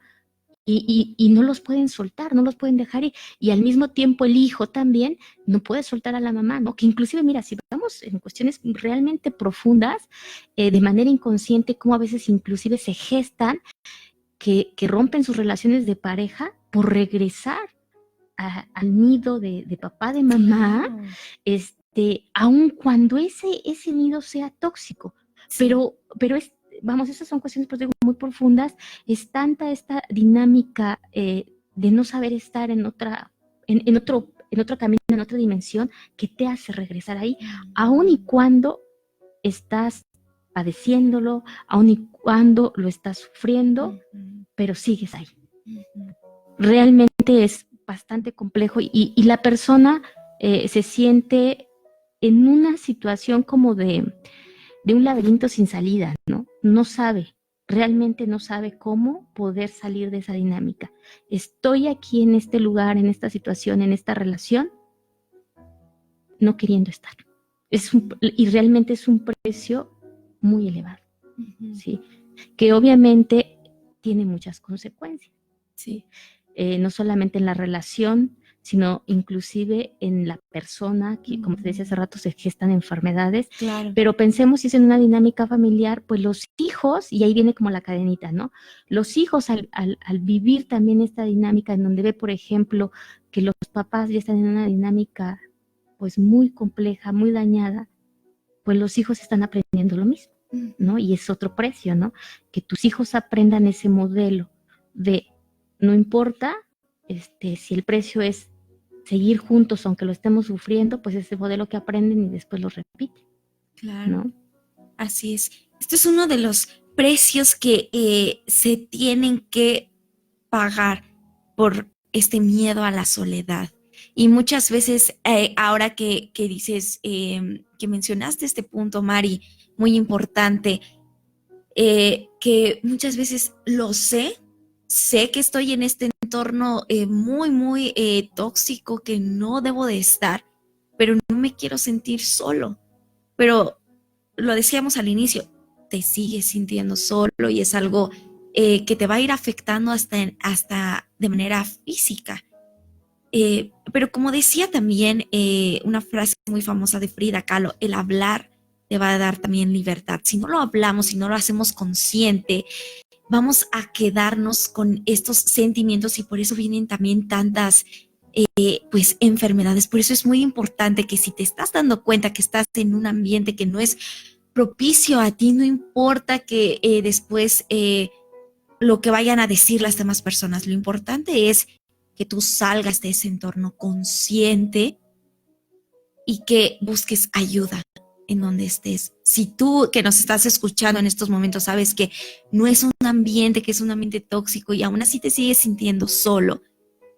Y no los pueden soltar, no los pueden dejar ir. Y al mismo tiempo el hijo también no puede soltar a la mamá, ¿no? Que inclusive, mira, si vamos en cuestiones realmente profundas, de manera inconsciente, como a veces inclusive se gestan que rompen sus relaciones de pareja por regresar al nido de papá, de mamá, aun cuando ese nido sea tóxico. Pero vamos, esas son cuestiones, pues, digo, muy profundas. Es tanta esta dinámica de no saber estar en otro camino, en otra dimensión, que te hace regresar ahí, aun y cuando estás padeciéndolo, aun y cuando lo estás sufriendo, pero sigues ahí. Realmente es bastante complejo y la persona se siente en una situación como de un laberinto sin salida, ¿no? No sabe, realmente no sabe cómo poder salir de esa dinámica. Estoy aquí en este lugar, en esta situación, en esta relación, no queriendo estar. Y realmente es un precio muy elevado, ¿sí? Que obviamente tiene muchas consecuencias, ¿sí? No solamente en la relación, sino inclusive en la persona, que como te decía hace rato, se gestan enfermedades. Claro. Pero pensemos, si es en una dinámica familiar, pues los hijos, y ahí viene como la cadenita, ¿no? Los hijos al vivir también esta dinámica, en donde ve, por ejemplo, que los papás ya están en una dinámica pues muy compleja, muy dañada, pues los hijos están aprendiendo lo mismo, ¿no? Y es otro precio, ¿no? Que tus hijos aprendan ese modelo de no importa si el precio es seguir juntos aunque lo estemos sufriendo, pues ese modelo que aprenden y después lo repiten. Claro, ¿no? Así es. Esto es uno de los precios que se tienen que pagar por este miedo a la soledad. Y muchas veces, ahora que dices, que mencionaste este punto, Mari, muy importante, que muchas veces lo sé que estoy en este entorno muy tóxico, que no debo de estar, pero no me quiero sentir solo. Pero lo decíamos al inicio, te sigues sintiendo solo y es algo que te va a ir afectando hasta de manera física. Pero como decía también una frase muy famosa de Frida Kahlo, el hablar te va a dar también libertad. Si no lo hablamos, si no lo hacemos consciente, vamos a quedarnos con estos sentimientos y por eso vienen también tantas pues enfermedades. Por eso es muy importante que si te estás dando cuenta que estás en un ambiente que no es propicio a ti, no importa que después lo que vayan a decir las demás personas, lo importante es que tú salgas de ese entorno consciente y que busques ayuda en donde estés. Si tú que nos estás escuchando en estos momentos sabes que no es un ambiente, que es un ambiente tóxico y aún así te sigues sintiendo solo,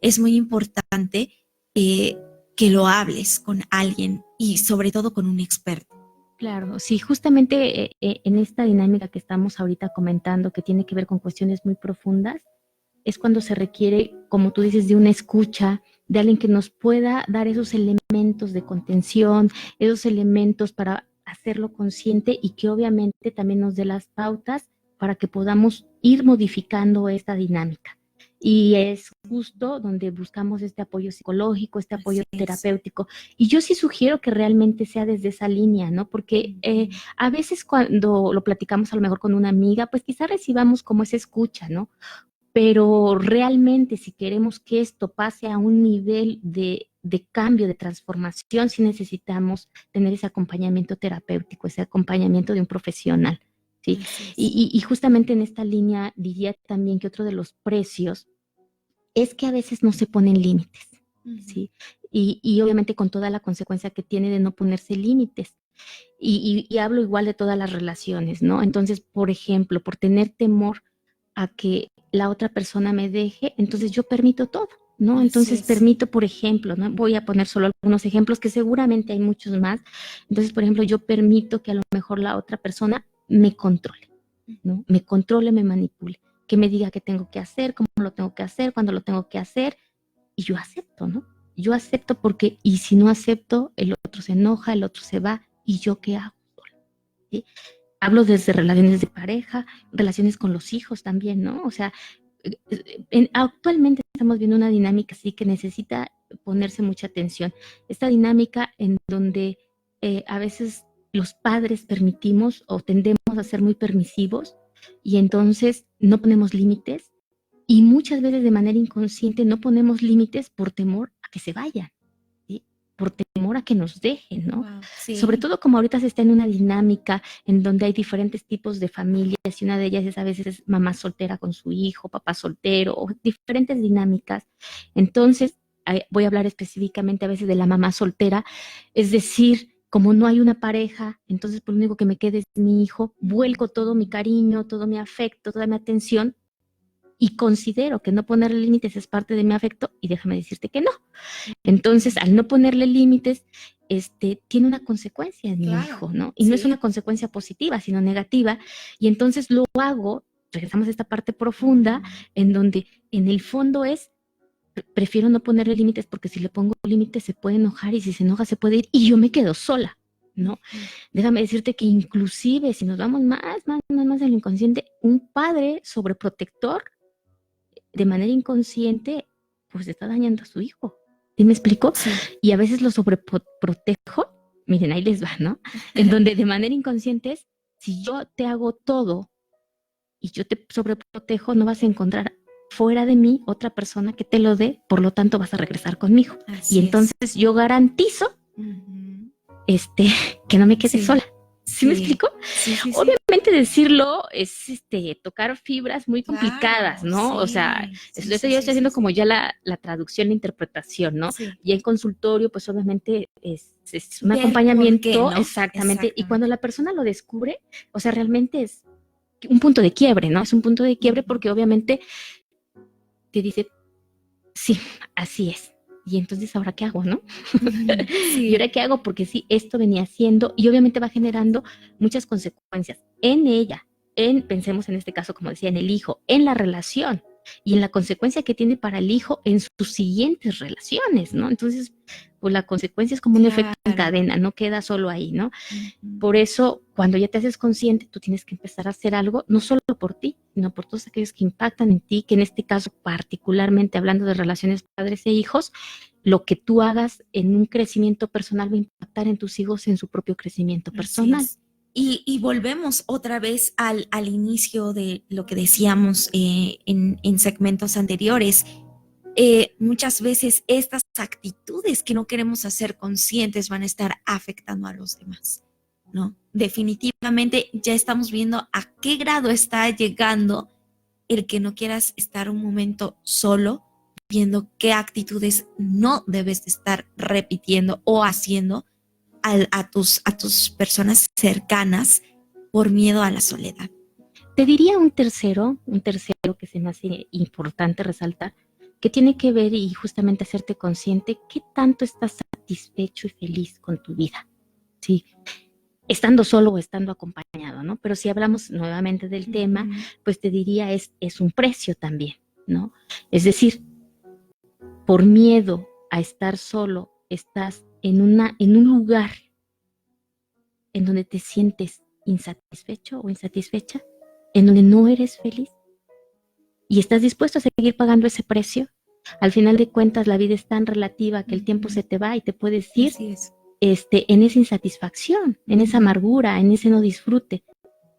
es muy importante que lo hables con alguien y sobre todo con un experto. Claro, sí, justamente en esta dinámica que estamos ahorita comentando, que tiene que ver con cuestiones muy profundas, es cuando se requiere, como tú dices, de una escucha, de alguien que nos pueda dar esos elementos de contención, esos elementos para hacerlo consciente y que obviamente también nos dé las pautas para que podamos ir modificando esta dinámica. Y es justo donde buscamos este apoyo psicológico, este apoyo terapéutico. Y yo sí sugiero que realmente sea desde esa línea, ¿no? Porque a veces cuando lo platicamos a lo mejor con una amiga, pues quizá recibamos como esa escucha, ¿no? Pero realmente si queremos que esto pase a un nivel de cambio, de transformación, sí necesitamos tener ese acompañamiento terapéutico, ese acompañamiento de un profesional, ¿sí? Y justamente en esta línea diría también que otro de los precios es que a veces no se ponen límites, ¿sí? Y obviamente con toda la consecuencia que tiene de no ponerse límites. Y hablo igual de todas las relaciones, ¿no? Entonces, por ejemplo, por tener temor a que la otra persona me deje, entonces yo permito todo, ¿no? Entonces permito, por ejemplo, ¿no? Voy a poner solo algunos ejemplos, que seguramente hay muchos más. Entonces, por ejemplo, yo permito que a lo mejor la otra persona me controle, ¿no? Me controle, me manipule, que me diga qué tengo que hacer, cómo lo tengo que hacer, cuándo lo tengo que hacer, y yo acepto, ¿no? Yo acepto porque, y si no acepto, el otro se enoja, el otro se va, ¿y yo qué hago? ¿Sí? Hablo desde relaciones de pareja, relaciones con los hijos también, ¿no? O sea, actualmente estamos viendo una dinámica así que necesita ponerse mucha atención. Esta dinámica en donde a veces los padres permitimos o tendemos a ser muy permisivos y entonces no ponemos límites y muchas veces de manera inconsciente no ponemos límites por temor a que se vayan, ¿sí? Por temor a que nos dejen, ¿no? Wow, sí. Sobre todo como ahorita se está en una dinámica en donde hay diferentes tipos de familias y una de ellas es a veces es mamá soltera con su hijo, papá soltero, o diferentes dinámicas. Entonces, voy a hablar específicamente a veces de la mamá soltera, es decir, como no hay una pareja, entonces por lo único que me queda es mi hijo, vuelco todo mi cariño, todo mi afecto, toda mi atención y considero que no ponerle límites es parte de mi afecto y déjame decirte que no. Entonces, al no ponerle límites, tiene una consecuencia en mi hijo, ¿no? Y no es una consecuencia positiva, sino negativa. Y entonces lo hago, regresamos a esta parte profunda, en donde en el fondo es, prefiero no ponerle límites porque si le pongo límites se puede enojar y si se enoja se puede ir y yo me quedo sola, ¿no? Déjame decirte que inclusive si nos vamos más en lo inconsciente, un padre sobreprotector de manera inconsciente pues está dañando a su hijo. ¿Sí me explico? Sí. Y a veces lo sobreprotejo, miren, ahí les va, ¿no? En donde de manera inconsciente es, si yo te hago todo y yo te sobreprotejo, no vas a encontrar fuera de mí otra persona que te lo dé, por lo tanto vas a regresar conmigo. Así y entonces yo garantizo que no me quede sola. ¿Sí me explico? Sí, obviamente decirlo es tocar fibras muy complicadas, ¿no? O sea, yo estoy haciendo como ya la traducción, la interpretación, ¿no? Sí. Y en consultorio, pues obviamente es un acompañamiento, ¿no? Exactamente. Y cuando la persona lo descubre, o sea, realmente es un punto de quiebre, ¿no? Es un punto de quiebre porque obviamente te dice, sí, así es. Y entonces, ¿ahora qué hago, no? Sí. ¿Y ahora qué hago? Porque sí, esto venía haciendo y obviamente va generando muchas consecuencias en ella, pensemos en este caso, como decía, en el hijo, en la relación y en la consecuencia que tiene para el hijo en sus siguientes relaciones, ¿no? Entonces, pues la consecuencia es como un efecto en cadena, no queda solo ahí, ¿no? Por eso, cuando ya te haces consciente, tú tienes que empezar a hacer algo, no solo por ti, sino por todos aquellos que impactan en ti, que en este caso, particularmente hablando de relaciones padres e hijos, lo que tú hagas en un crecimiento personal va a impactar en tus hijos en su propio crecimiento personal. Y volvemos otra vez al inicio de lo que decíamos en segmentos anteriores. muchas veces estas actitudes que no queremos hacer conscientes van a estar afectando a los demás, ¿no? Definitivamente ya estamos viendo a qué grado está llegando el que no quieras estar un momento solo, viendo qué actitudes no debes de estar repitiendo o haciendo a tus personas cercanas por miedo a la soledad. Te diría un tercero que se me hace importante resaltar, que tiene que ver y justamente hacerte consciente qué tanto estás satisfecho y feliz con tu vida, ¿sí? Estando solo o estando acompañado, ¿no? Pero si hablamos nuevamente del tema, pues te diría es un precio también, ¿no? Es decir, por miedo a estar solo, estás en un lugar en donde te sientes insatisfecho o insatisfecha, en donde no eres feliz y estás dispuesto a seguir pagando ese precio. Al final de cuentas, la vida es tan relativa que el tiempo se te va y te puedes ir en esa insatisfacción, en esa amargura, en ese no disfrute,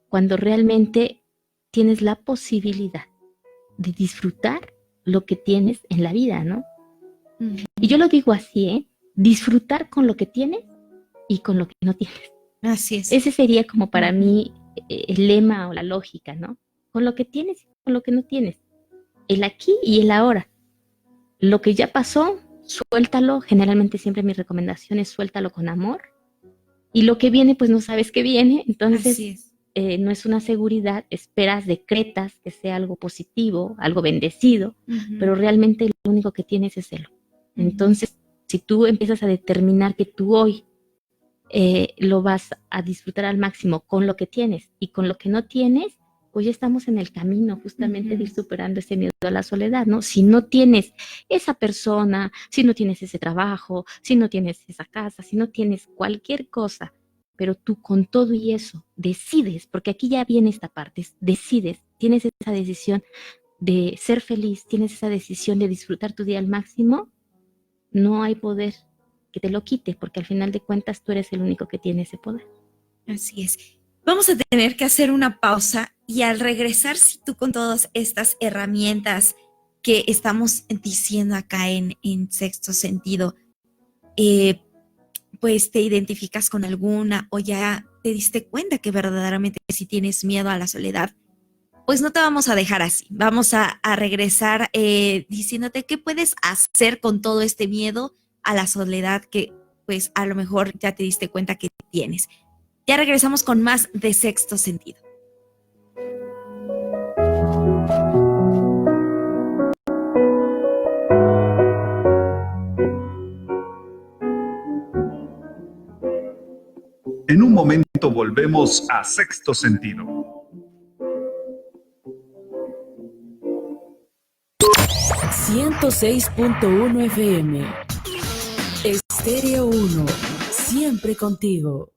cuando realmente tienes la posibilidad de disfrutar lo que tienes en la vida, ¿no? Y yo lo digo así, disfrutar con lo que tienes y con lo que no tienes. Así es. Ese sería como para mí el lema o la lógica, ¿no? Con lo que tienes y con lo que no tienes. El aquí y el ahora. Lo que ya pasó, suéltalo. Generalmente siempre mi recomendación es suéltalo con amor. Y lo que viene, pues no sabes qué viene. Entonces, no es una seguridad. Esperas, decretas que sea algo positivo, algo bendecido. Pero realmente lo único que tienes es el. Entonces, si tú empiezas a determinar que tú hoy lo vas a disfrutar al máximo con lo que tienes y con lo que no tienes, pues ya estamos en el camino justamente de ir superando ese miedo a la soledad, ¿no? Si no tienes esa persona, si no tienes ese trabajo, si no tienes esa casa, si no tienes cualquier cosa, pero tú con todo y eso decides, porque aquí ya viene esta parte, decides, tienes esa decisión de ser feliz, tienes esa decisión de disfrutar tu día al máximo, no hay poder que te lo quite, porque al final de cuentas tú eres el único que tiene ese poder. Así es. Vamos a tener que hacer una pausa y al regresar, si tú con todas estas herramientas que estamos diciendo acá en Sexto Sentido, pues te identificas con alguna o ya te diste cuenta que verdaderamente si tienes miedo a la soledad, pues no te vamos a dejar así. Vamos a regresar diciéndote qué puedes hacer con todo este miedo a la soledad que pues a lo mejor ya te diste cuenta que tienes. Ya regresamos con más de Sexto Sentido. En un momento volvemos a Sexto Sentido. ...106.1 FM... Estéreo 1... ...siempre contigo.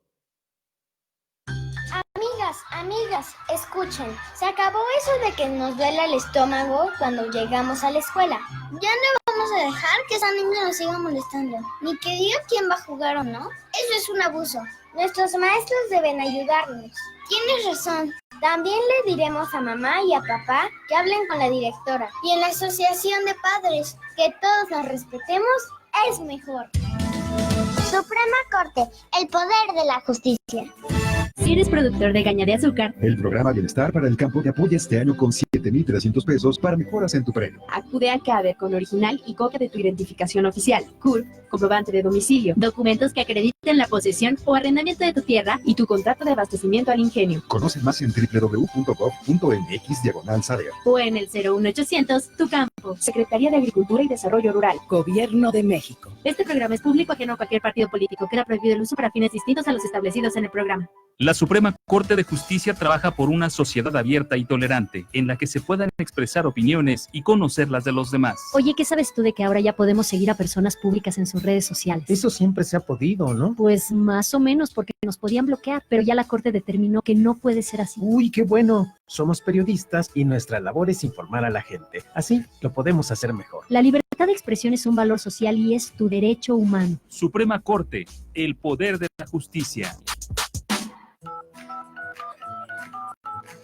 Amigas, escuchen, se acabó eso de que nos duela el estómago cuando llegamos a la escuela. Ya no vamos a dejar que esa niña nos siga molestando, ni que diga quién va a jugar o no. Eso es un abuso. Nuestros maestros deben ayudarnos. Tienes razón. También le diremos a mamá y a papá que hablen con la directora y en la asociación de padres. Que todos nos respetemos es mejor. Suprema Corte, el poder de la justicia. Si eres productor de caña de azúcar, El programa Bienestar para el Campo te apoya este año con 7,300 pesos para mejoras en tu predio. acude a CADER con original y copia de tu identificación oficial, CURP, comprobante de domicilio, documentos que acrediten la posesión o arrendamiento de tu tierra y tu contrato de abastecimiento al ingenio. Conoce más en www.gov.mx/SADER o en el 01800 Tu Campo. Secretaría de Agricultura y Desarrollo Rural. Gobierno de México. Este programa es público ajeno a cualquier partido político. Queda prohibido el uso para fines distintos a los establecidos en el programa. La Suprema Corte de Justicia trabaja por una sociedad abierta y tolerante, en la que se puedan expresar opiniones y conocer las de los demás. Oye, ¿qué sabes tú de que ahora ya podemos seguir a personas públicas en sus redes sociales? Eso siempre se ha podido, ¿no? Pues más o menos, porque nos podían bloquear, pero ya la Corte determinó que no puede ser así. Uy, qué bueno. Somos periodistas y nuestra labor es informar a la gente. Así lo podemos hacer mejor. La libertad de expresión es un valor social y es tu derecho humano. Suprema Corte, el poder de la justicia.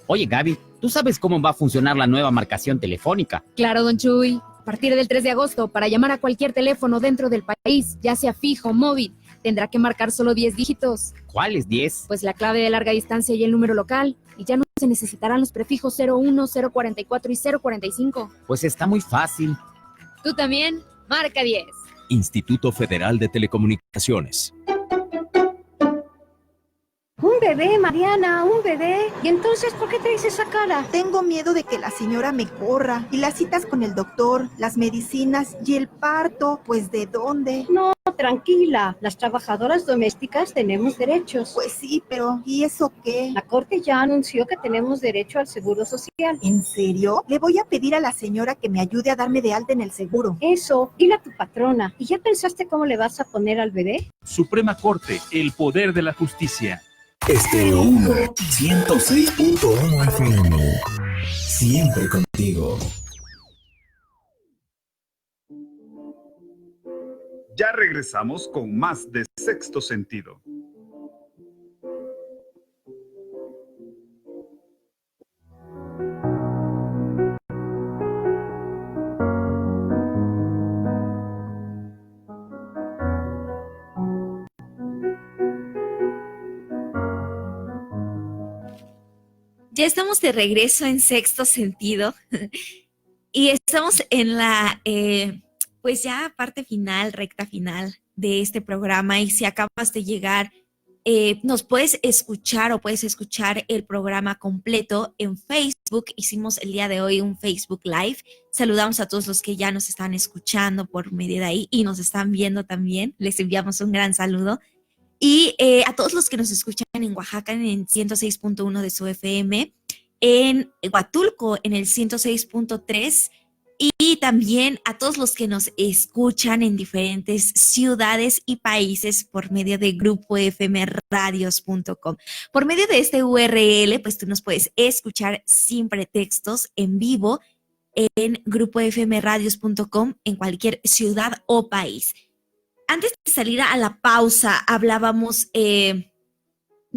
Oye, Gaby, ¿tú sabes cómo va a funcionar la nueva marcación telefónica? Claro, don Chuy. A partir del 3 de agosto, para llamar a cualquier teléfono dentro del país, ya sea fijo o móvil, tendrá que marcar solo 10 dígitos. ¿Cuáles 10? Pues la clave de larga distancia y el número local. Y ya no se necesitarán los prefijos 01, 044 y 045. Pues está muy fácil. Tú también, marca 10. Instituto Federal de Telecomunicaciones. Un bebé, Mariana, un bebé. ¿Y entonces por qué traes esa cara? Tengo miedo de que la señora me corra. Y las citas con el doctor, las medicinas y el parto, pues ¿de dónde? No, tranquila. Las trabajadoras domésticas tenemos derechos. Pues sí, pero ¿y eso qué? La Corte ya anunció que tenemos derecho al seguro social. ¿En serio? Le voy a pedir a la señora que me ayude a darme de alta en el seguro. Eso, dile a tu patrona. ¿Y ya pensaste cómo le vas a poner al bebé? Suprema Corte, el poder de la justicia. Estéreo 1, 106.1 FM. Siempre contigo. Ya regresamos con más de Sexto Sentido. Ya estamos de regreso en Sexto Sentido y estamos en la, pues ya parte final, recta final de este programa. Y si acabas de llegar, nos puedes escuchar o puedes escuchar el programa completo en Facebook. Hicimos el día de hoy un Facebook Live. Saludamos a todos los que ya nos están escuchando por medio de ahí y nos están viendo también. Les enviamos un gran saludo. Y a todos los que nos escuchan en Oaxaca en 106.1 de su FM, en Huatulco en el 106.3 y también a todos los que nos escuchan en diferentes ciudades y países por medio de grupofmradios.com. Por medio de este URL, pues tú nos puedes escuchar sin pretextos en vivo en grupofmradios.com en cualquier ciudad o país. Antes de salir a la pausa, hablábamos de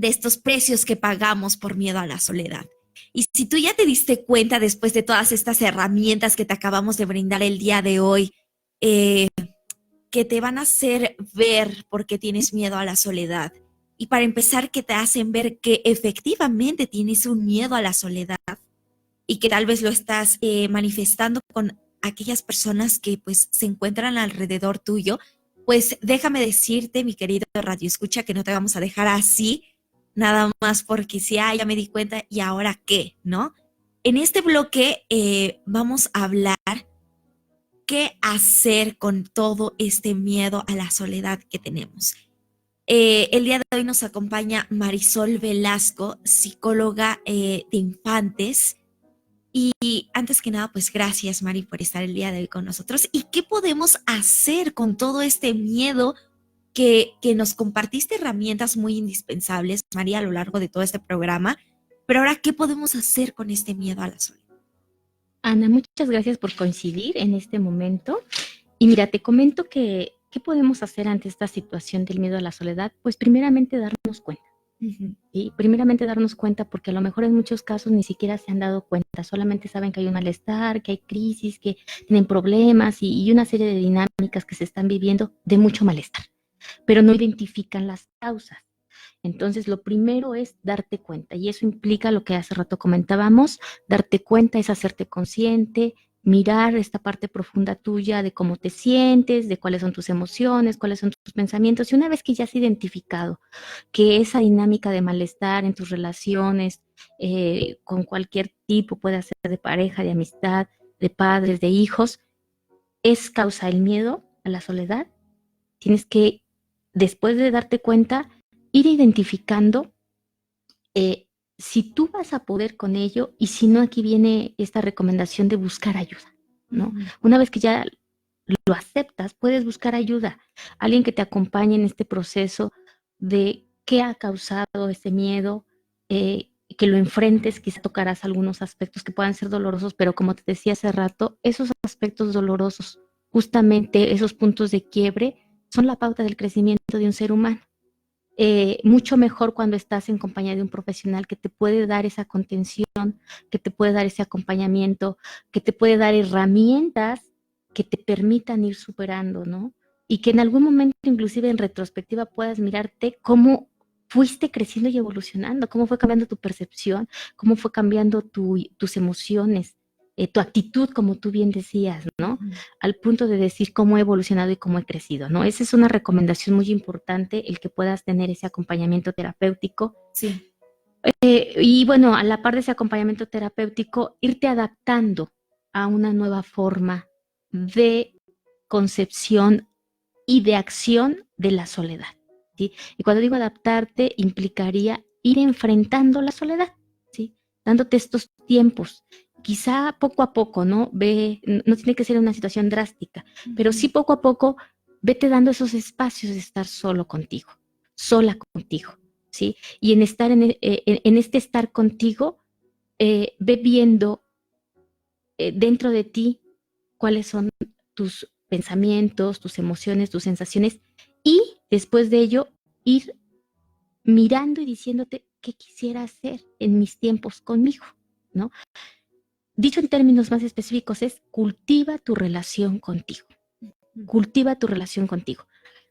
estos precios que pagamos por miedo a la soledad. Y si tú ya te diste cuenta después de todas estas herramientas que te acabamos de brindar el día de hoy, que te van a hacer ver por qué tienes miedo a la soledad. Y para empezar, que te hacen ver que efectivamente tienes un miedo a la soledad y que tal vez lo estás manifestando con aquellas personas que pues se encuentran alrededor tuyo. Pues déjame decirte, mi querido Radio Escucha, que no te vamos a dejar así, nada más porque sí, ya me di cuenta, ¿y ahora qué? ¿No? En este bloque vamos a hablar qué hacer con todo este miedo a la soledad que tenemos. El día de hoy nos acompaña Marisol Velasco, psicóloga de infantes. Y antes que nada, pues gracias, Mari, por estar el día de hoy con nosotros. ¿Y qué podemos hacer con todo este miedo que nos compartiste herramientas muy indispensables, María, a lo largo de todo este programa? Pero ahora, ¿qué podemos hacer con este miedo a la soledad? Ana, muchas gracias por coincidir en este momento. Y mira, te comento que ¿qué podemos hacer ante esta situación del miedo a la soledad? Pues primeramente darnos cuenta. ¿Sí? Primeramente darnos cuenta, porque a lo mejor en muchos casos ni siquiera se han dado cuenta, solamente saben que hay un malestar, que hay crisis, que tienen problemas y una serie de dinámicas que se están viviendo de mucho malestar, pero no identifican las causas. Entonces lo primero es darte cuenta, y eso implica lo que hace rato comentábamos. Darte cuenta es hacerte consciente, mirar esta parte profunda tuya de cómo te sientes, de cuáles son tus emociones, cuáles son tus pensamientos. Y una vez que ya has identificado que esa dinámica de malestar en tus relaciones, con cualquier tipo, puede ser de pareja, de amistad, de padres, de hijos, es causa del miedo a la soledad, tienes que, después de darte cuenta, ir identificando si tú vas a poder con ello, y si no, aquí viene esta recomendación de buscar ayuda, ¿no? Una vez que ya lo aceptas, puedes buscar ayuda, alguien que te acompañe en este proceso de qué ha causado ese miedo, que lo enfrentes. Quizá tocarás algunos aspectos que puedan ser dolorosos, pero como te decía hace rato, esos aspectos dolorosos, justamente esos puntos de quiebre, son la pauta del crecimiento de un ser humano. Mucho mejor cuando estás en compañía de un profesional que te puede dar esa contención, que te puede dar ese acompañamiento, que te puede dar herramientas que te permitan ir superando, ¿no? Y que en algún momento, inclusive en retrospectiva, puedas mirarte cómo fuiste creciendo y evolucionando, cómo fue cambiando tu percepción, cómo fue cambiando tus emociones, tu actitud, como tú bien decías, ¿no? Al punto de decir cómo he evolucionado y cómo he crecido, ¿no? Esa es una recomendación muy importante, el que puedas tener ese acompañamiento terapéutico. Sí. Y bueno, a la par de ese acompañamiento terapéutico, irte adaptando a una nueva forma de concepción y de acción de la soledad, ¿sí? Y cuando digo adaptarte, implicaría ir enfrentando la soledad, ¿sí? Dándote estos tiempos, quizá poco a poco, ¿no? No tiene que ser una situación drástica, pero sí poco a poco vete dando esos espacios de estar solo contigo, sola contigo, ¿sí? Y en estar en este estar contigo, ve viendo dentro de ti cuáles son tus pensamientos, tus emociones, tus sensaciones, y después de ello ir mirando y diciéndote qué quisiera hacer en mis tiempos conmigo, ¿no? Dicho en términos más específicos es cultiva tu relación contigo. Cultiva tu relación contigo.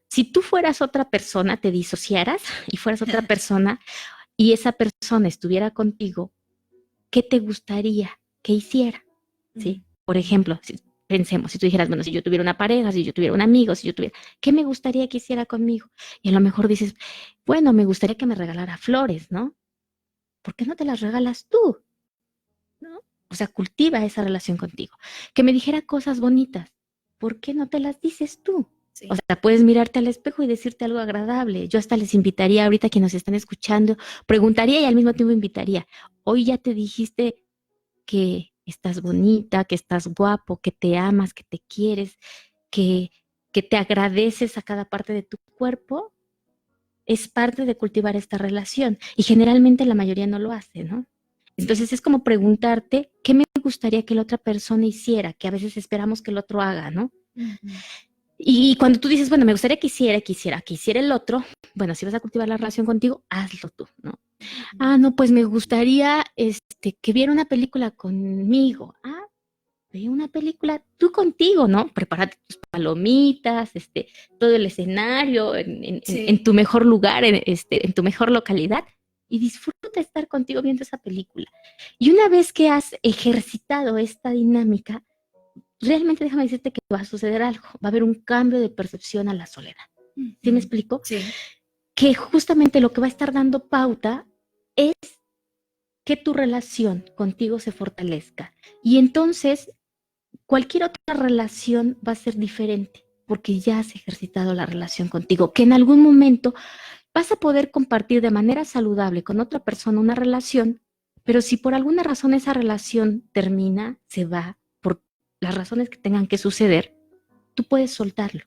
Si tú fueras otra persona, te disociaras y fueras otra persona y esa persona estuviera contigo, ¿qué te gustaría que hiciera? ¿Sí? Por ejemplo, pensemos, si tú dijeras, bueno, si yo tuviera una pareja, si yo tuviera un amigo, si yo tuviera, ¿qué me gustaría que hiciera conmigo? Y a lo mejor dices, bueno, me gustaría que me regalara flores, ¿no? ¿Por qué no te las regalas tú? ¿No? O sea, cultiva esa relación contigo. Que me dijera cosas bonitas, ¿por qué no te las dices tú? Sí. O sea, puedes mirarte al espejo y decirte algo agradable. Yo hasta les invitaría ahorita que nos están escuchando, preguntaría y al mismo tiempo invitaría. Hoy ya te dijiste que estás bonita, que estás guapo, que te amas, que te quieres, que te agradeces a cada parte de tu cuerpo. Es parte de cultivar esta relación y generalmente la mayoría no lo hace, ¿no? Entonces es como preguntarte qué me gustaría que la otra persona hiciera, que a veces esperamos que el otro haga, ¿no? Y cuando tú dices, bueno, me gustaría que hiciera el otro, bueno, si vas a cultivar la relación contigo, hazlo tú, ¿no? Ah, no, pues me gustaría que viera una película conmigo. Ah, ve una película tú contigo, ¿no? Prepárate tus palomitas, todo el escenario en tu mejor lugar, en tu mejor localidad, y disfruta estar contigo viendo esa película. Y una vez que has ejercitado esta dinámica, realmente déjame decirte que va a suceder algo, va a haber un cambio de percepción a la soledad. ¿Sí me explico? Sí. Que justamente lo que va a estar dando pauta es que tu relación contigo se fortalezca. Y entonces, cualquier otra relación va a ser diferente, porque ya has ejercitado la relación contigo, que en algún momento vas a poder compartir de manera saludable con otra persona una relación, pero si por alguna razón esa relación termina, se va, por las razones que tengan que suceder, tú puedes soltarlo,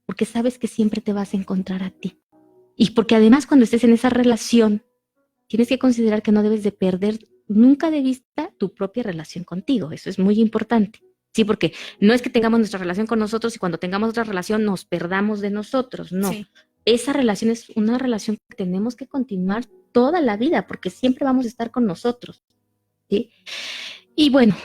porque sabes que siempre te vas a encontrar a ti. Y porque además cuando estés en esa relación, tienes que considerar que no debes de perder nunca de vista tu propia relación contigo. Eso es muy importante. Sí, porque no es que tengamos nuestra relación con nosotros y cuando tengamos otra relación nos perdamos de nosotros. No. Sí. Esa relación es una relación que tenemos que continuar toda la vida porque siempre vamos a estar con nosotros. ¿Sí? Y bueno,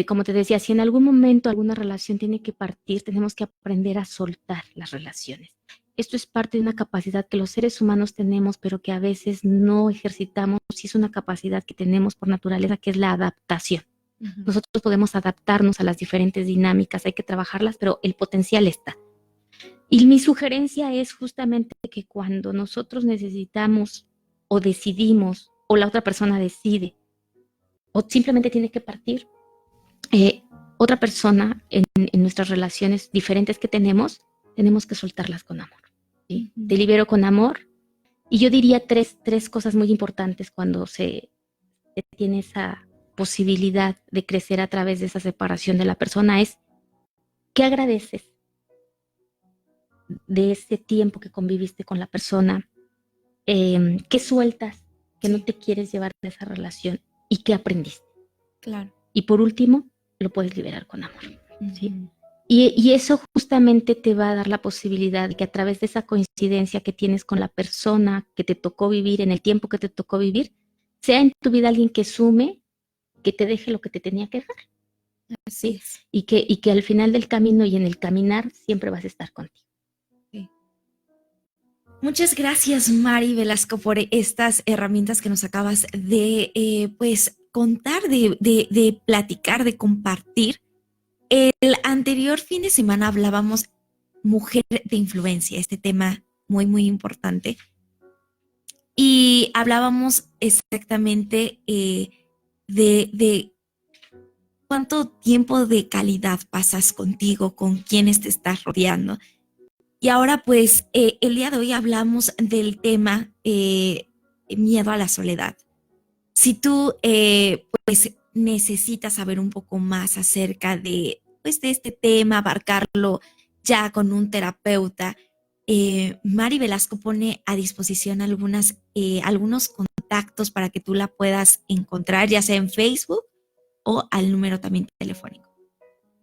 como te decía, si en algún momento alguna relación tiene que partir, tenemos que aprender a soltar las relaciones. Esto es parte de una capacidad que los seres humanos tenemos, pero que a veces no ejercitamos. Y es una capacidad que tenemos por naturaleza, que es la adaptación. Nosotros podemos adaptarnos a las diferentes dinámicas, hay que trabajarlas, pero el potencial está. Y mi sugerencia es justamente que cuando nosotros necesitamos o decidimos, o la otra persona decide, o simplemente tiene que partir, otra persona en nuestras relaciones diferentes que tenemos que soltarlas con amor. ¿Sí? Te libero con amor. Y yo diría tres cosas muy importantes cuando se tiene esa posibilidad de crecer a través de esa separación de la persona es, ¿qué agradeces de ese tiempo que conviviste con la persona? ¿Qué sueltas que no te quieres llevar de esa relación? ¿Y qué aprendiste? Claro. Y por último, lo puedes liberar con amor. ¿Sí? Y eso justamente te va a dar la posibilidad de que a través de esa coincidencia que tienes con la persona que te tocó vivir, en el tiempo que te tocó vivir, sea en tu vida alguien que sume, que te deje lo que te tenía que dejar. ¿sí? Y que al final del camino y en el caminar siempre vas a estar contigo. Muchas gracias, Mari Velasco, por estas herramientas que nos acabas de pues contar, de platicar, de compartir. El anterior fin de semana hablábamos mujer de influencia, este tema muy, muy importante. Y hablábamos exactamente de cuánto tiempo de calidad pasas contigo, con quienes te estás rodeando. Y ahora, pues, el día de hoy hablamos del tema miedo a la soledad. Si tú, pues, necesitas saber un poco más acerca de este tema, abarcarlo ya con un terapeuta, Mari Velasco pone a disposición algunos contactos para que tú la puedas encontrar, ya sea en Facebook o al número también telefónico.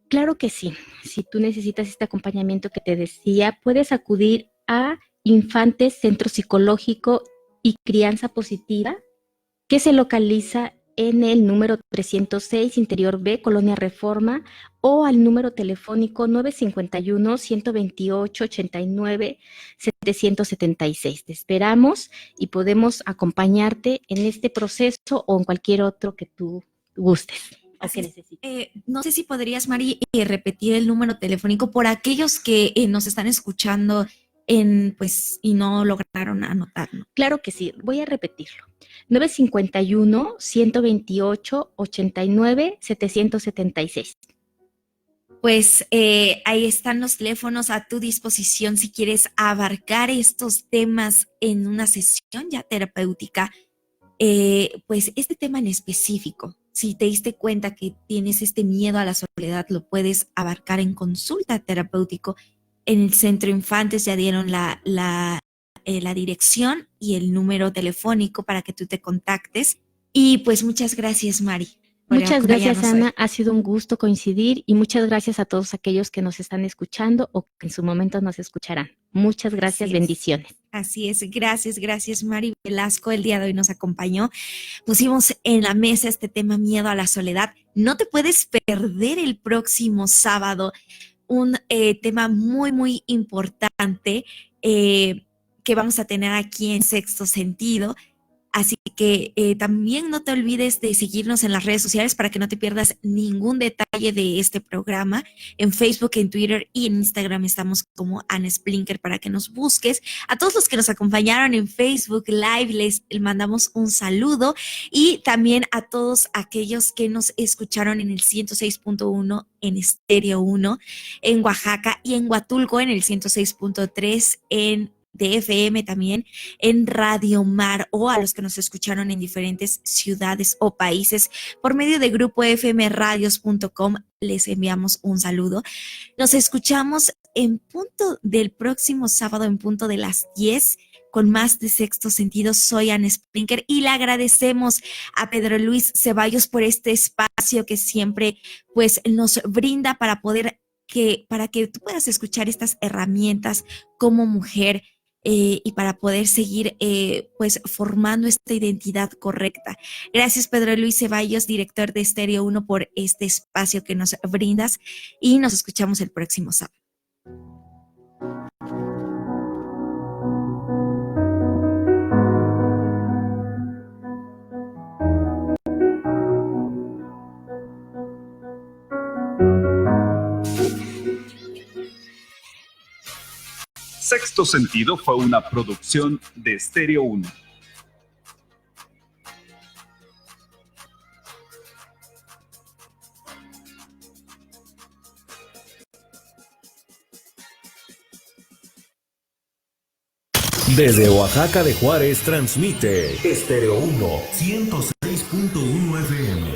Claro que sí. Si tú necesitas este acompañamiento que te decía, puedes acudir a Infantes Centro Psicológico y Crianza Positiva, que se localiza en el número 306, Interior B, Colonia Reforma, o al número telefónico 951-128-89-776. Te esperamos y podemos acompañarte en este proceso o en cualquier otro que tú gustes. No sé si podrías, Mari, repetir el número telefónico por aquellos que nos están escuchando y no lograron anotarlo. Claro que sí, voy a repetirlo. 951-128-89-776. Pues ahí están los teléfonos a tu disposición si quieres abarcar estos temas en una sesión ya terapéutica. Pues este tema en específico, si te diste cuenta que tienes este miedo a la soledad, lo puedes abarcar en consulta terapéutico. En el Centro Infantes ya dieron la dirección y el número telefónico para que tú te contactes. Y pues muchas gracias, Mari. Muchas gracias, Ana. Ha sido un gusto coincidir y muchas gracias a todos aquellos que nos están escuchando o que en su momento nos escucharán. Muchas gracias, bendiciones. Así es, gracias, Mari Velasco. El día de hoy nos acompañó. Pusimos en la mesa este tema miedo a la soledad. No te puedes perder el próximo sábado un tema muy, muy importante que vamos a tener aquí en Sexto Sentido. Así que también no te olvides de seguirnos en las redes sociales para que no te pierdas ningún detalle de este programa. En Facebook, en Twitter y en Instagram estamos como Ana Splinker para que nos busques. A todos los que nos acompañaron en Facebook Live les mandamos un saludo y también a todos aquellos que nos escucharon en el 106.1 en Estéreo 1 en Oaxaca y en Huatulco en el 106.3 de FM también en Radio Mar, o a los que nos escucharon en diferentes ciudades o países por medio de grupofmradios.com, les enviamos un saludo. Nos escuchamos en punto del próximo sábado en punto de las 10 con más de Sexto Sentido. Soy Ana Splinker y le agradecemos a Pedro Luis Ceballos por este espacio que siempre pues nos brinda para que tú puedas escuchar estas herramientas como mujer y para poder seguir pues formando esta identidad correcta. Gracias, Pedro Luis Ceballos, director de Estéreo 1, por este espacio que nos brindas y nos escuchamos el próximo sábado. Sexto Sentido fue una producción de Estéreo 1. Desde Oaxaca de Juárez transmite Estéreo 1, 106.1 FM.